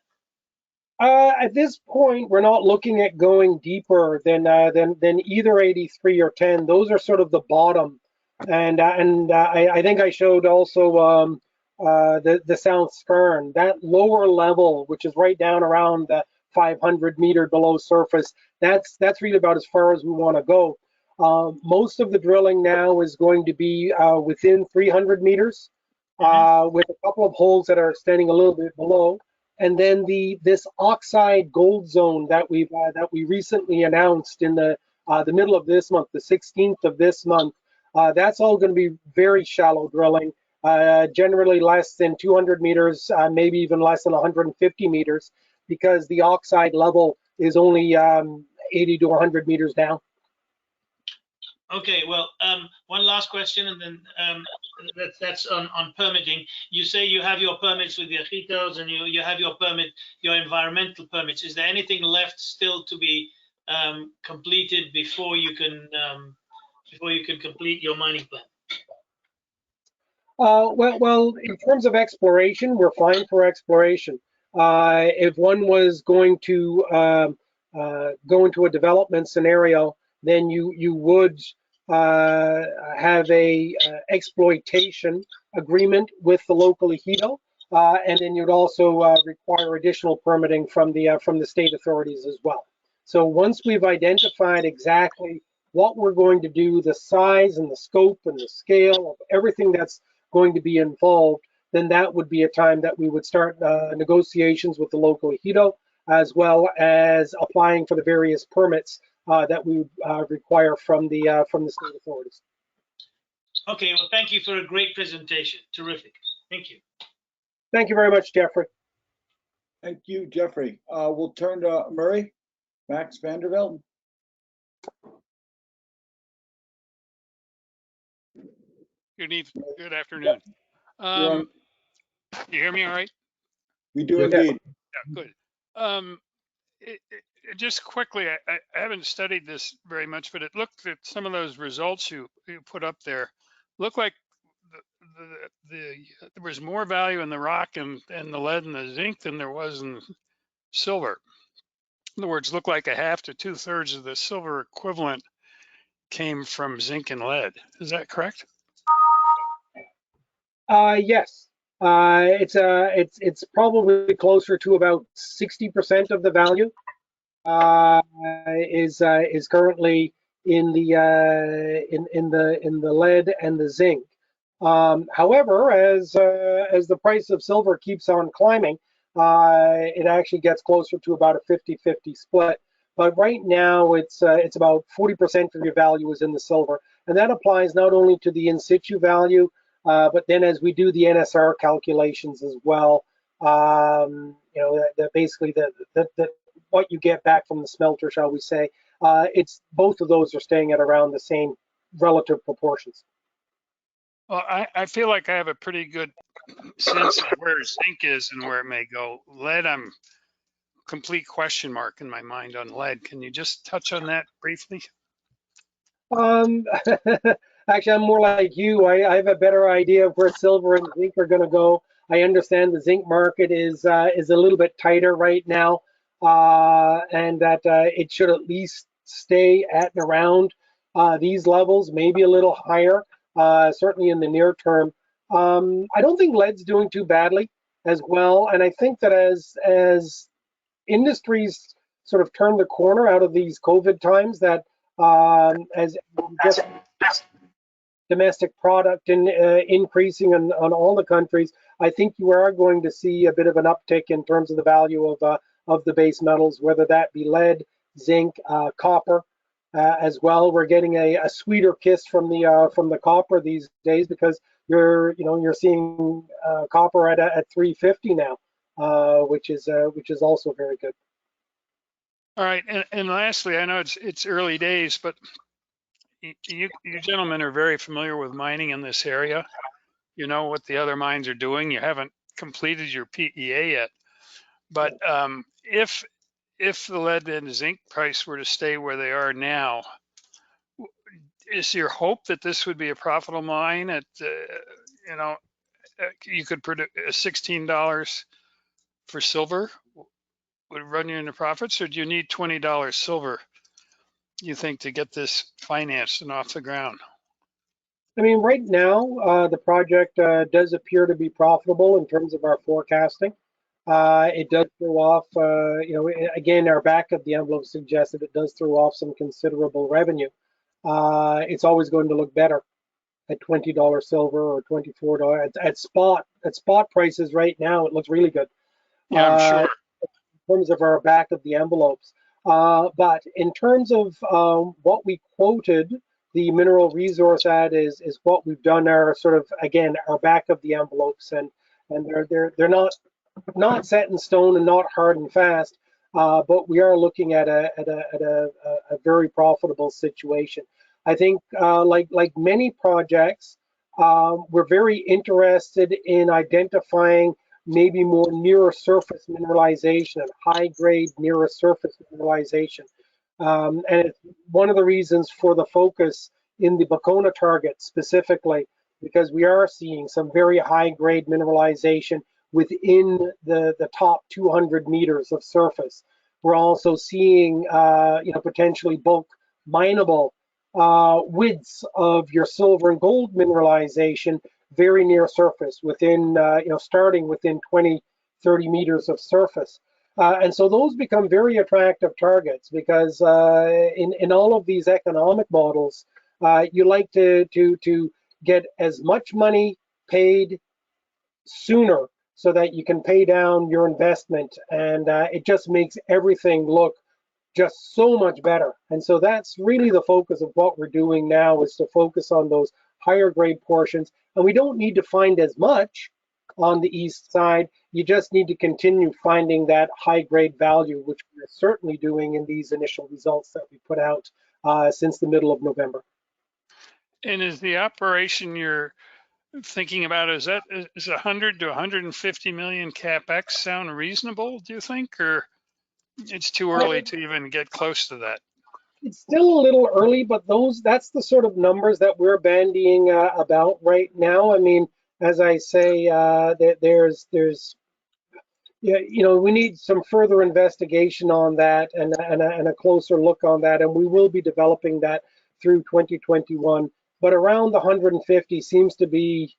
At this point, we're not looking at going deeper than either 83 or 10. Those are sort of the bottom, and I think I showed also the South Skarn, that lower level, which is right down around the 500 meter below surface. That's really about as far as we want to go. Most of the drilling now is going to be within 300 meters, with a couple of holes that are extending a little bit below. And then this oxide gold zone that we recently announced in the middle of this month, the 16th of this month, that's all going to be very shallow drilling, generally less than 200 meters, maybe even less than 150 meters, because the oxide level is only 80 to 100 meters down. Okay, well, one last question, and then that's on permitting. You say you have your permits with the Ejidos, and you have your environmental permits. Is there anything left still to be completed before you can complete your mining plan? Well, in terms of exploration, we're fine for exploration. If one was going to go into a development scenario, then you would have a exploitation agreement with the local ejido. And then you'd also require additional permitting from the state authorities as well. So once we've identified exactly what we're going to do, the size and the scope and the scale of everything that's going to be involved, then that would be a time that we would start negotiations with the local ejido, as well as applying for the various permits that we require from the state authorities. Okay, well, thank you for a great presentation. Terrific. Thank you. Thank you very much, Jeffrey. Thank you, Jeffrey. We'll turn to Murray, Max Vandervelde. Good afternoon. You hear me all right? We do Yeah. indeed. Yeah, good. Just quickly, I haven't studied this very much, but it looked at some of those results you put up there. Looked like there was more value in the rock and the lead and the zinc than there was in silver. In other words, looked like a half to 2/3 of the silver equivalent came from zinc and lead. Is that correct? Yes. It's probably closer to about 60% of the value is currently in the lead and the zinc. However, as the price of silver keeps on climbing, it actually gets closer to about a 50-50 split. But right now, it's about 40% of your value is in the silver, and that applies not only to the in situ value, but then as we do the NSR calculations as well, basically what you get back from the smelter, shall we say, it's both of those are staying at around the same relative proportions. Well, I feel like I have a pretty good sense of where zinc is and where it may go. Lead, I'm complete question mark in my mind on lead. Can you just touch on that briefly? Actually, I'm more like you. I have a better idea of where silver and zinc are going to go. I understand the zinc market is a little bit tighter right now, and that it should at least stay at and around these levels, maybe a little higher, certainly in the near term. I don't think lead's doing too badly as well, and I think that as industries sort of turn the corner out of these COVID times, that as just domestic product increasing on all the countries, I think you are going to see a bit of an uptick in terms of the value of the base metals, whether that be lead, zinc, copper as well. We're getting a sweeter kiss from the copper these days, because you're seeing copper at 350 now, which is also very good. All right, and lastly, I know it's early days, but you gentlemen are very familiar with mining in this area. You know what the other mines are doing. You haven't completed your PEA yet, but if the lead and zinc price were to stay where they are now, is your hope that this would be a profitable mine at you could produce $16 for silver would run you into profits, or do you need $20 silver, you think, to get this financed and off the ground? I mean, right now, the project does appear to be profitable in terms of our forecasting. It does throw off, again, our back of the envelope suggests that it does throw off some considerable revenue. It's always going to look better at $20 silver or $24 at spot prices. Right now, it looks really good. Yeah, I'm sure. In terms of our back of the envelopes, but in terms of what we quoted the mineral resource at is what we've done our sort of, again, our back of the envelopes, and they're not set in stone and not hard and fast, but we are looking at a very profitable situation. I think like many projects, we're very interested in identifying maybe more nearer surface mineralization and high grade nearer surface mineralization. And it's one of the reasons for the focus in the Bokona target specifically, because we are seeing some very high grade mineralization within the top 200 meters of surface. We're also seeing potentially bulk mineable widths of your silver and gold mineralization very near surface, within, starting within 20, 30 meters of surface. And so those become very attractive targets because in all of these economic models, you like to get as much money paid sooner so that you can pay down your investment, and it just makes everything look just so much better. And so that's really the focus of what we're doing now, is to focus on those higher grade portions. And we don't need to find as much on the east side. You just need to continue finding that high grade value, which we're certainly doing in these initial results that we put out since the middle of November. And is the operation you're thinking about, is 100 to 150 million CapEx sound reasonable, do you think, or it's too early to even get close to that? It's still a little early, but that's the sort of numbers that we're bandying about right now. I mean, as I say, there's we need some further investigation on that and a closer look on that, and we will be developing that through 2021. But around the 150 seems to be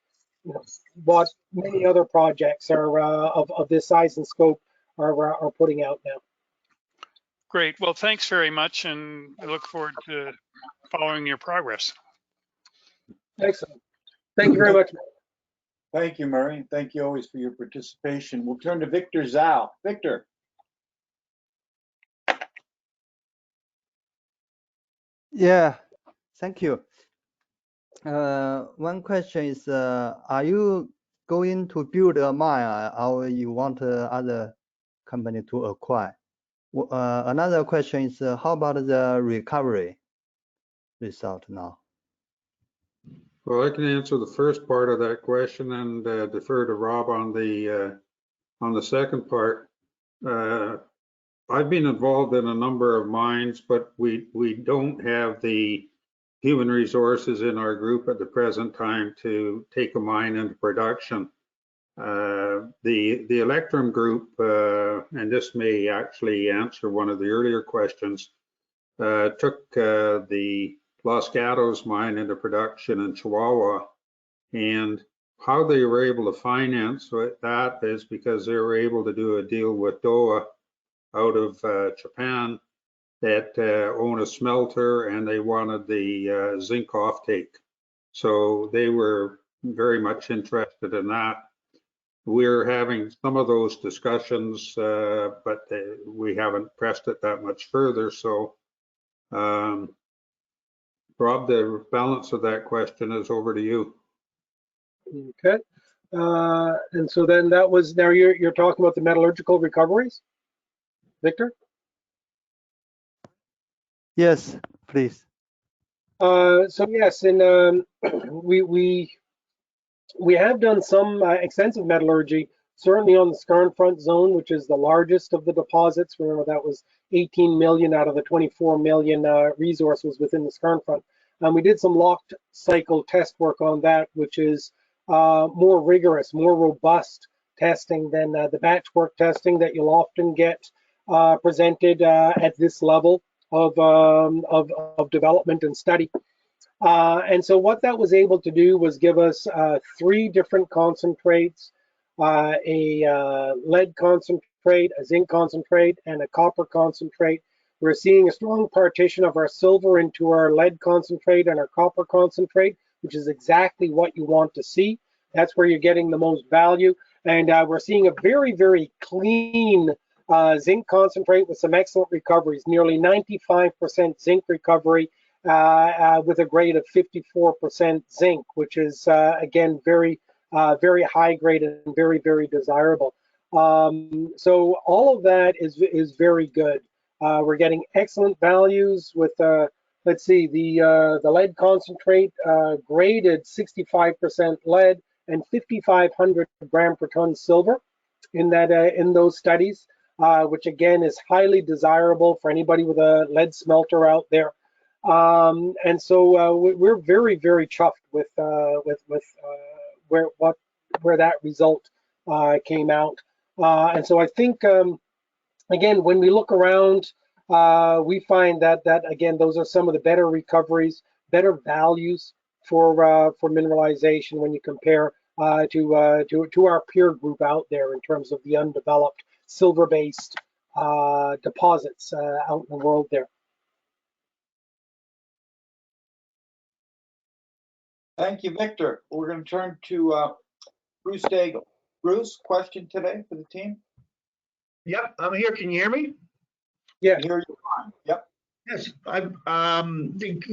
what many other projects are of this size and scope are putting out now. Great. Well, thanks very much, and I look forward to following your progress. Excellent. Thank you very much. Thank you, Murray. Thank you always for your participation. We'll turn to Victor Zhao. Victor. Yeah, thank you. One question is, are you going to build a mine, or you want other company to acquire? Another question is, how about the recovery result now? Well, I can answer the first part of that question and defer to Rob on the second part. I've been involved in a number of mines, but we don't have the human resources in our group at the present time to take a mine into production. The Electrum group, and this may actually answer one of the earlier questions, took the Los Gatos mine into production in Chihuahua, and how they were able to finance that is because they were able to do a deal with Dowa out of Japan that own a smelter, and they wanted the zinc offtake. So they were very much interested in that. We're having some of those discussions, but we haven't pressed it that much further. So, Rob, the balance of that question is over to you. Okay. And so then that was, now you're talking about the metallurgical recoveries, Victor? Yes, please. So yes, and we have done some extensive metallurgy, certainly on the Skarn Front zone, which is the largest of the deposits. Remember, that was 18 million out of the 24 million resources within the Skarn Front. We did some locked cycle test work on that, which is more rigorous, more robust testing than the batch work testing that you'll often get presented at this level of development and study. And so what that was able to do was give us 3 different concentrates, a lead concentrate, a zinc concentrate, and a copper concentrate. We're seeing a strong partition of our silver into our lead concentrate and our copper concentrate, which is exactly what you want to see. That's where you're getting the most value. And we're seeing a very, very clean zinc concentrate with some excellent recoveries, nearly 95% zinc recovery with a grade of 54% zinc, which is, again, very, very high grade and very, very desirable. So all of that is very good. We're getting excellent values with, let's see, the lead concentrate graded 65% lead and 5,500 gram per ton silver in those studies, which again is highly desirable for anybody with a lead smelter out there. And so we're very, very chuffed with where that result came out. And so I think, again, when we look around, we find that again, those are some of the better recoveries, better values for mineralization when you compare to our peer group out there in terms of the undeveloped silver-based deposits out in the world there. Thank you, Victor. We're going to turn to Bruce Daigle. Bruce, question today for the team? Yep, I'm here. Can you hear me? Yeah. Here you are. Yep. Yes.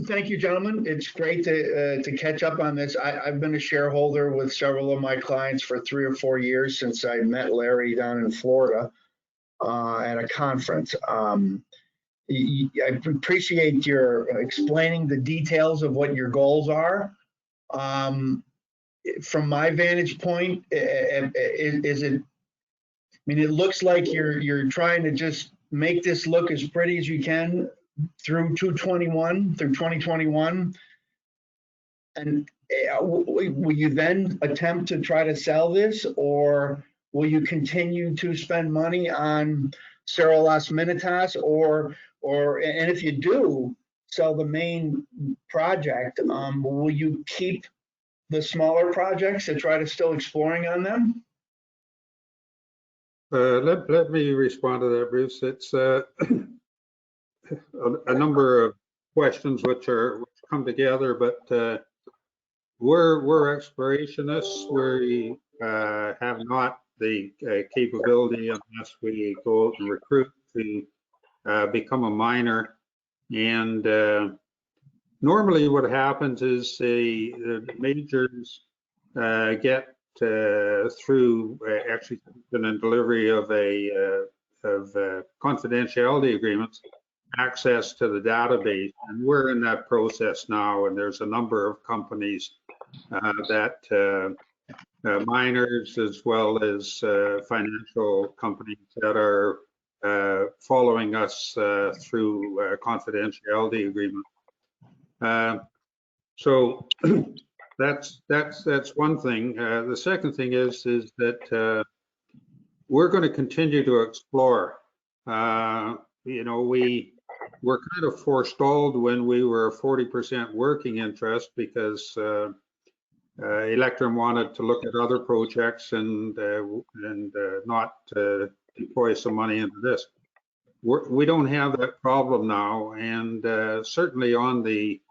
Thank you, gentlemen. It's great to catch up on this. I've been a shareholder with several of my clients for 3 or 4 years since I met Larry down in Florida at a conference. I appreciate your explaining the details of what your goals are. From my vantage point, is it? I mean, it looks like you're trying to just make this look as pretty as you can through 2021. And will you then attempt to try to sell this, or will you continue to spend money on Cerro Las Minitas, and if you do sell the main project, will you keep the smaller projects and try to still exploring on them? Let me respond to that, Bruce. It's a number of questions which come together, but we're explorationists. We have not the capability, unless we go out and recruit, to become a miner. And normally what happens is the majors get through execution and delivery of confidentiality agreements, access to the database, and we're in that process now. And there's a number of companies that miners as well as financial companies that are following us through confidentiality agreement. So that's one thing. The second thing is that we're going to continue to explore. You know, we were kind of forestalled when we were 40% working interest because Electrum wanted to look at other projects and not deploy some money into this. We don't have that problem now, and certainly on the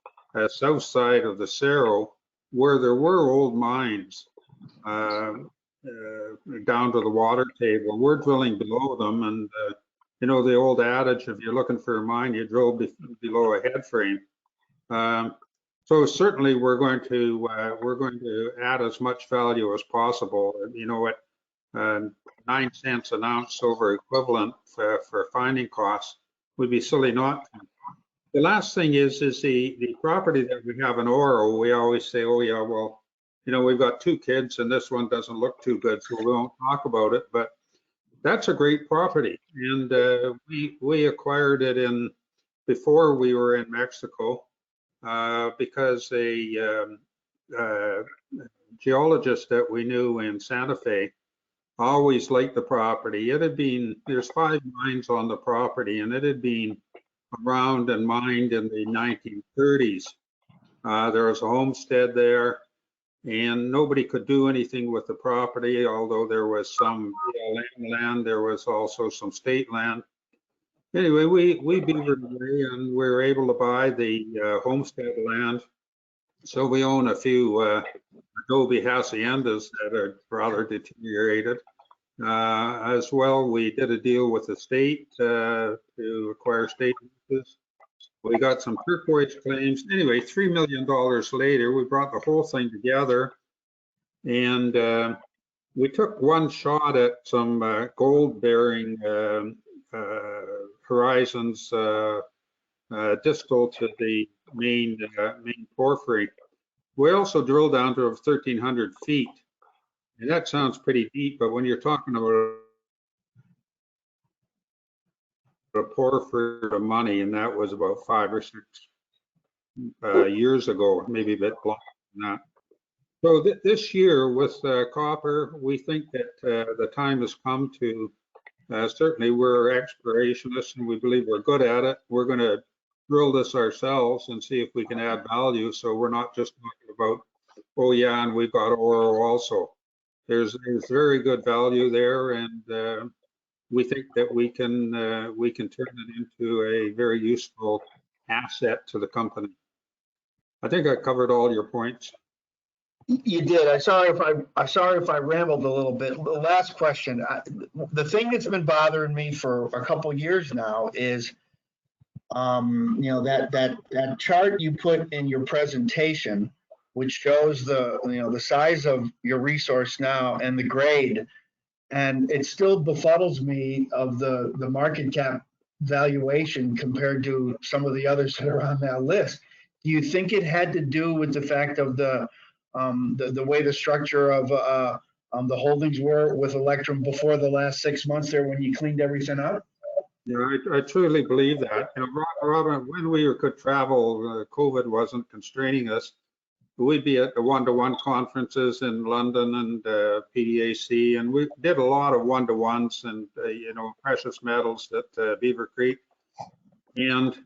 south side of the Cerro, where there were old mines down to the water table, we're drilling below them, and you know the old adage, if you're looking for a mine, you drill below a head frame. So certainly we're going to add as much value as possible. You know, at 9 cents an ounce silver equivalent for finding costs, would be silly not to. The last thing is the property that we have in Oro. We always say, oh yeah, well, you know, we've got 2 kids and this one doesn't look too good, so we won't talk about it. But that's a great property, and we acquired it before we were in Mexico because a geologist that we knew in Santa Fe always liked the property. It had been, there's 5 mines on the property, and it had been around and mined in the 1930s. There was a homestead there, and nobody could do anything with the property, although there was some BLM land, there was also some state land. Anyway, we beavered away, and we were able to buy the homestead land. So we own a few adobe haciendas that are rather deteriorated. As well, we did a deal with the state to acquire state leases. We got some turquoise claims. Anyway, $3 million later, we brought the whole thing together, and we took one shot at some gold-bearing horizons distal to the main porphyry. We also drilled down to 1,300 feet, and that sounds pretty deep, but when you're talking about a porphyry of money, and that was about 5 or 6 years ago, maybe a bit longer than that. So this year with copper, we think that the time has come to, certainly we're explorationists and we believe we're good at it. We're going to drill this ourselves and see if we can add value. So we're not just talking about, oh yeah, and we've got oro also. There's very good value there, and we think that we can turn it into a very useful asset to the company. I think I covered all your points. You did. I'm sorry if I rambled a little bit. The last question. The thing that's been bothering me for a couple of years now is, that chart you put in your presentation, which shows the size of your resource now and the grade, and it still befuddles me of the market cap valuation compared to some of the others that are on that list. Do you think it had to do with the fact of the way the structure of the holdings were with Electrum before the last 6 months there when you cleaned everything up? Yeah, I truly believe that. Robin, when we could travel, COVID wasn't constraining us. We'd be at the one-to-one conferences in London and PDAC, and we did a lot of one-to-ones and precious metals at Beaver Creek. And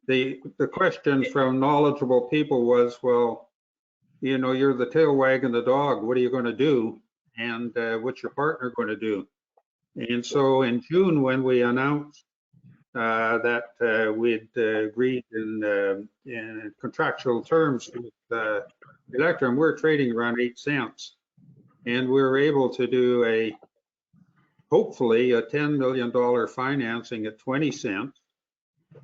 the question from knowledgeable people was, well, you're the tail wagging the dog. What are you going to do? And what's your partner going to do? And so in June, when we announced that we'd agreed in contractual terms with Electrum, we're trading around 8 cents. And we were able to do hopefully a $10 million financing at 20 cents.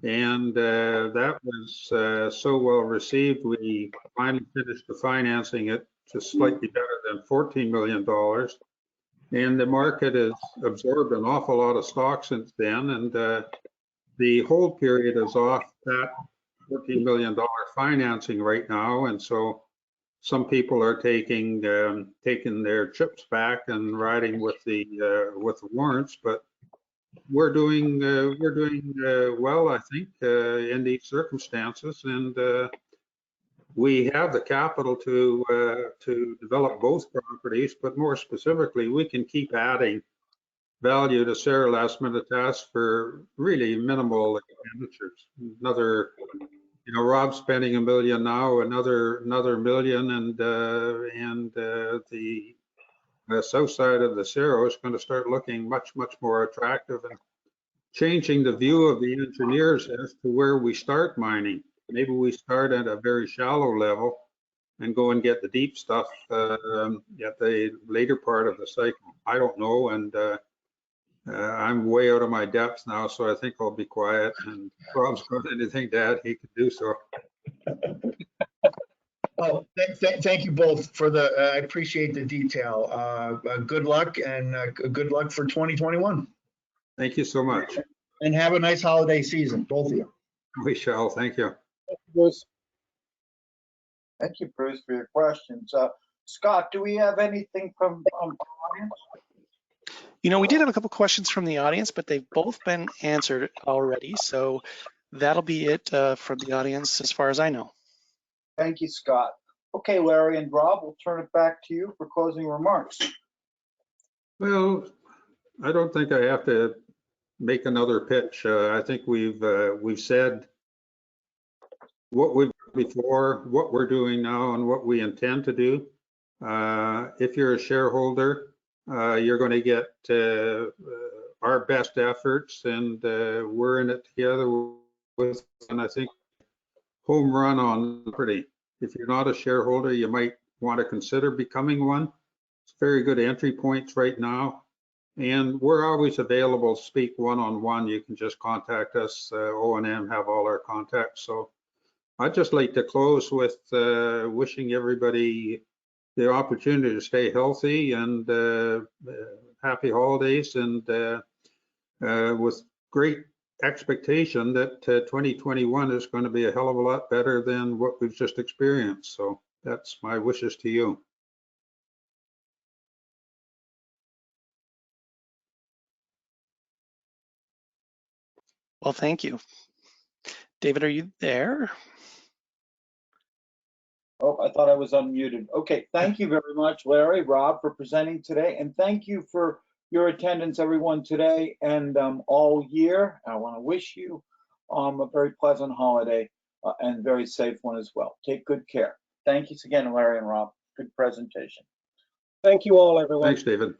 And that was so well received, we finally finished the financing at just slightly better than $14 million. And the market has absorbed an awful lot of stock since then. And the hold period is off that $14 million financing right now. And so some people are taking their chips back and riding with the warrants, but we're doing well, I think, in these circumstances, and we have the capital to develop both properties. But more specifically, we can keep adding value to Cerro Las Militas for really minimal expenditures. Rob's spending $1 million now, another $1 million, and the south side of the Cerro is going to start looking much more attractive, and changing the view of the engineers as to where we start mining. Maybe we start at a very shallow level and go and get the deep stuff at the later part of the cycle. I don't know, and I'm way out of my depth now, so I think I'll be quiet. And if Rob's got anything to add, he can do so. Oh, thank you both for I appreciate the detail. Good luck, and good luck for 2021. Thank you so much. And have a nice holiday season, both of you. We shall. Thank you. Bruce. Thank you, Bruce, for your questions. Scott, do we have anything from the audience? We did have a couple questions from the audience, but they've both been answered already. So that'll be it from the audience as far as I know. Thank you, Scott. Okay, Larry and Rob, we'll turn it back to you for closing remarks. Well, I don't think I have to make another pitch. I think we've said what we've done before, what we're doing now, and what we intend to do. If you're a shareholder, you're going to get our best efforts, and we're in it together with, and I think, home run on Liberty. If you're not a shareholder, you might want to consider becoming one. It's very good entry points right now. And we're always available to speak one-on-one. You can just contact us. O&M have all our contacts. So I'd just like to close with wishing everybody the opportunity to stay healthy and happy holidays, and with great expectation that 2021 is going to be a hell of a lot better than what we've just experienced. So that's my wishes to you. Well, thank you. David, are you there? Oh, I thought I was unmuted. Okay, thank you very much, Larry, Rob, for presenting today. And thank you for your attendance, everyone, today and all year. I want to wish you a very pleasant holiday and very safe one as well. Take good care. Thank you again, Larry and Rob. Good presentation. Thank you all, everyone. Thanks, David.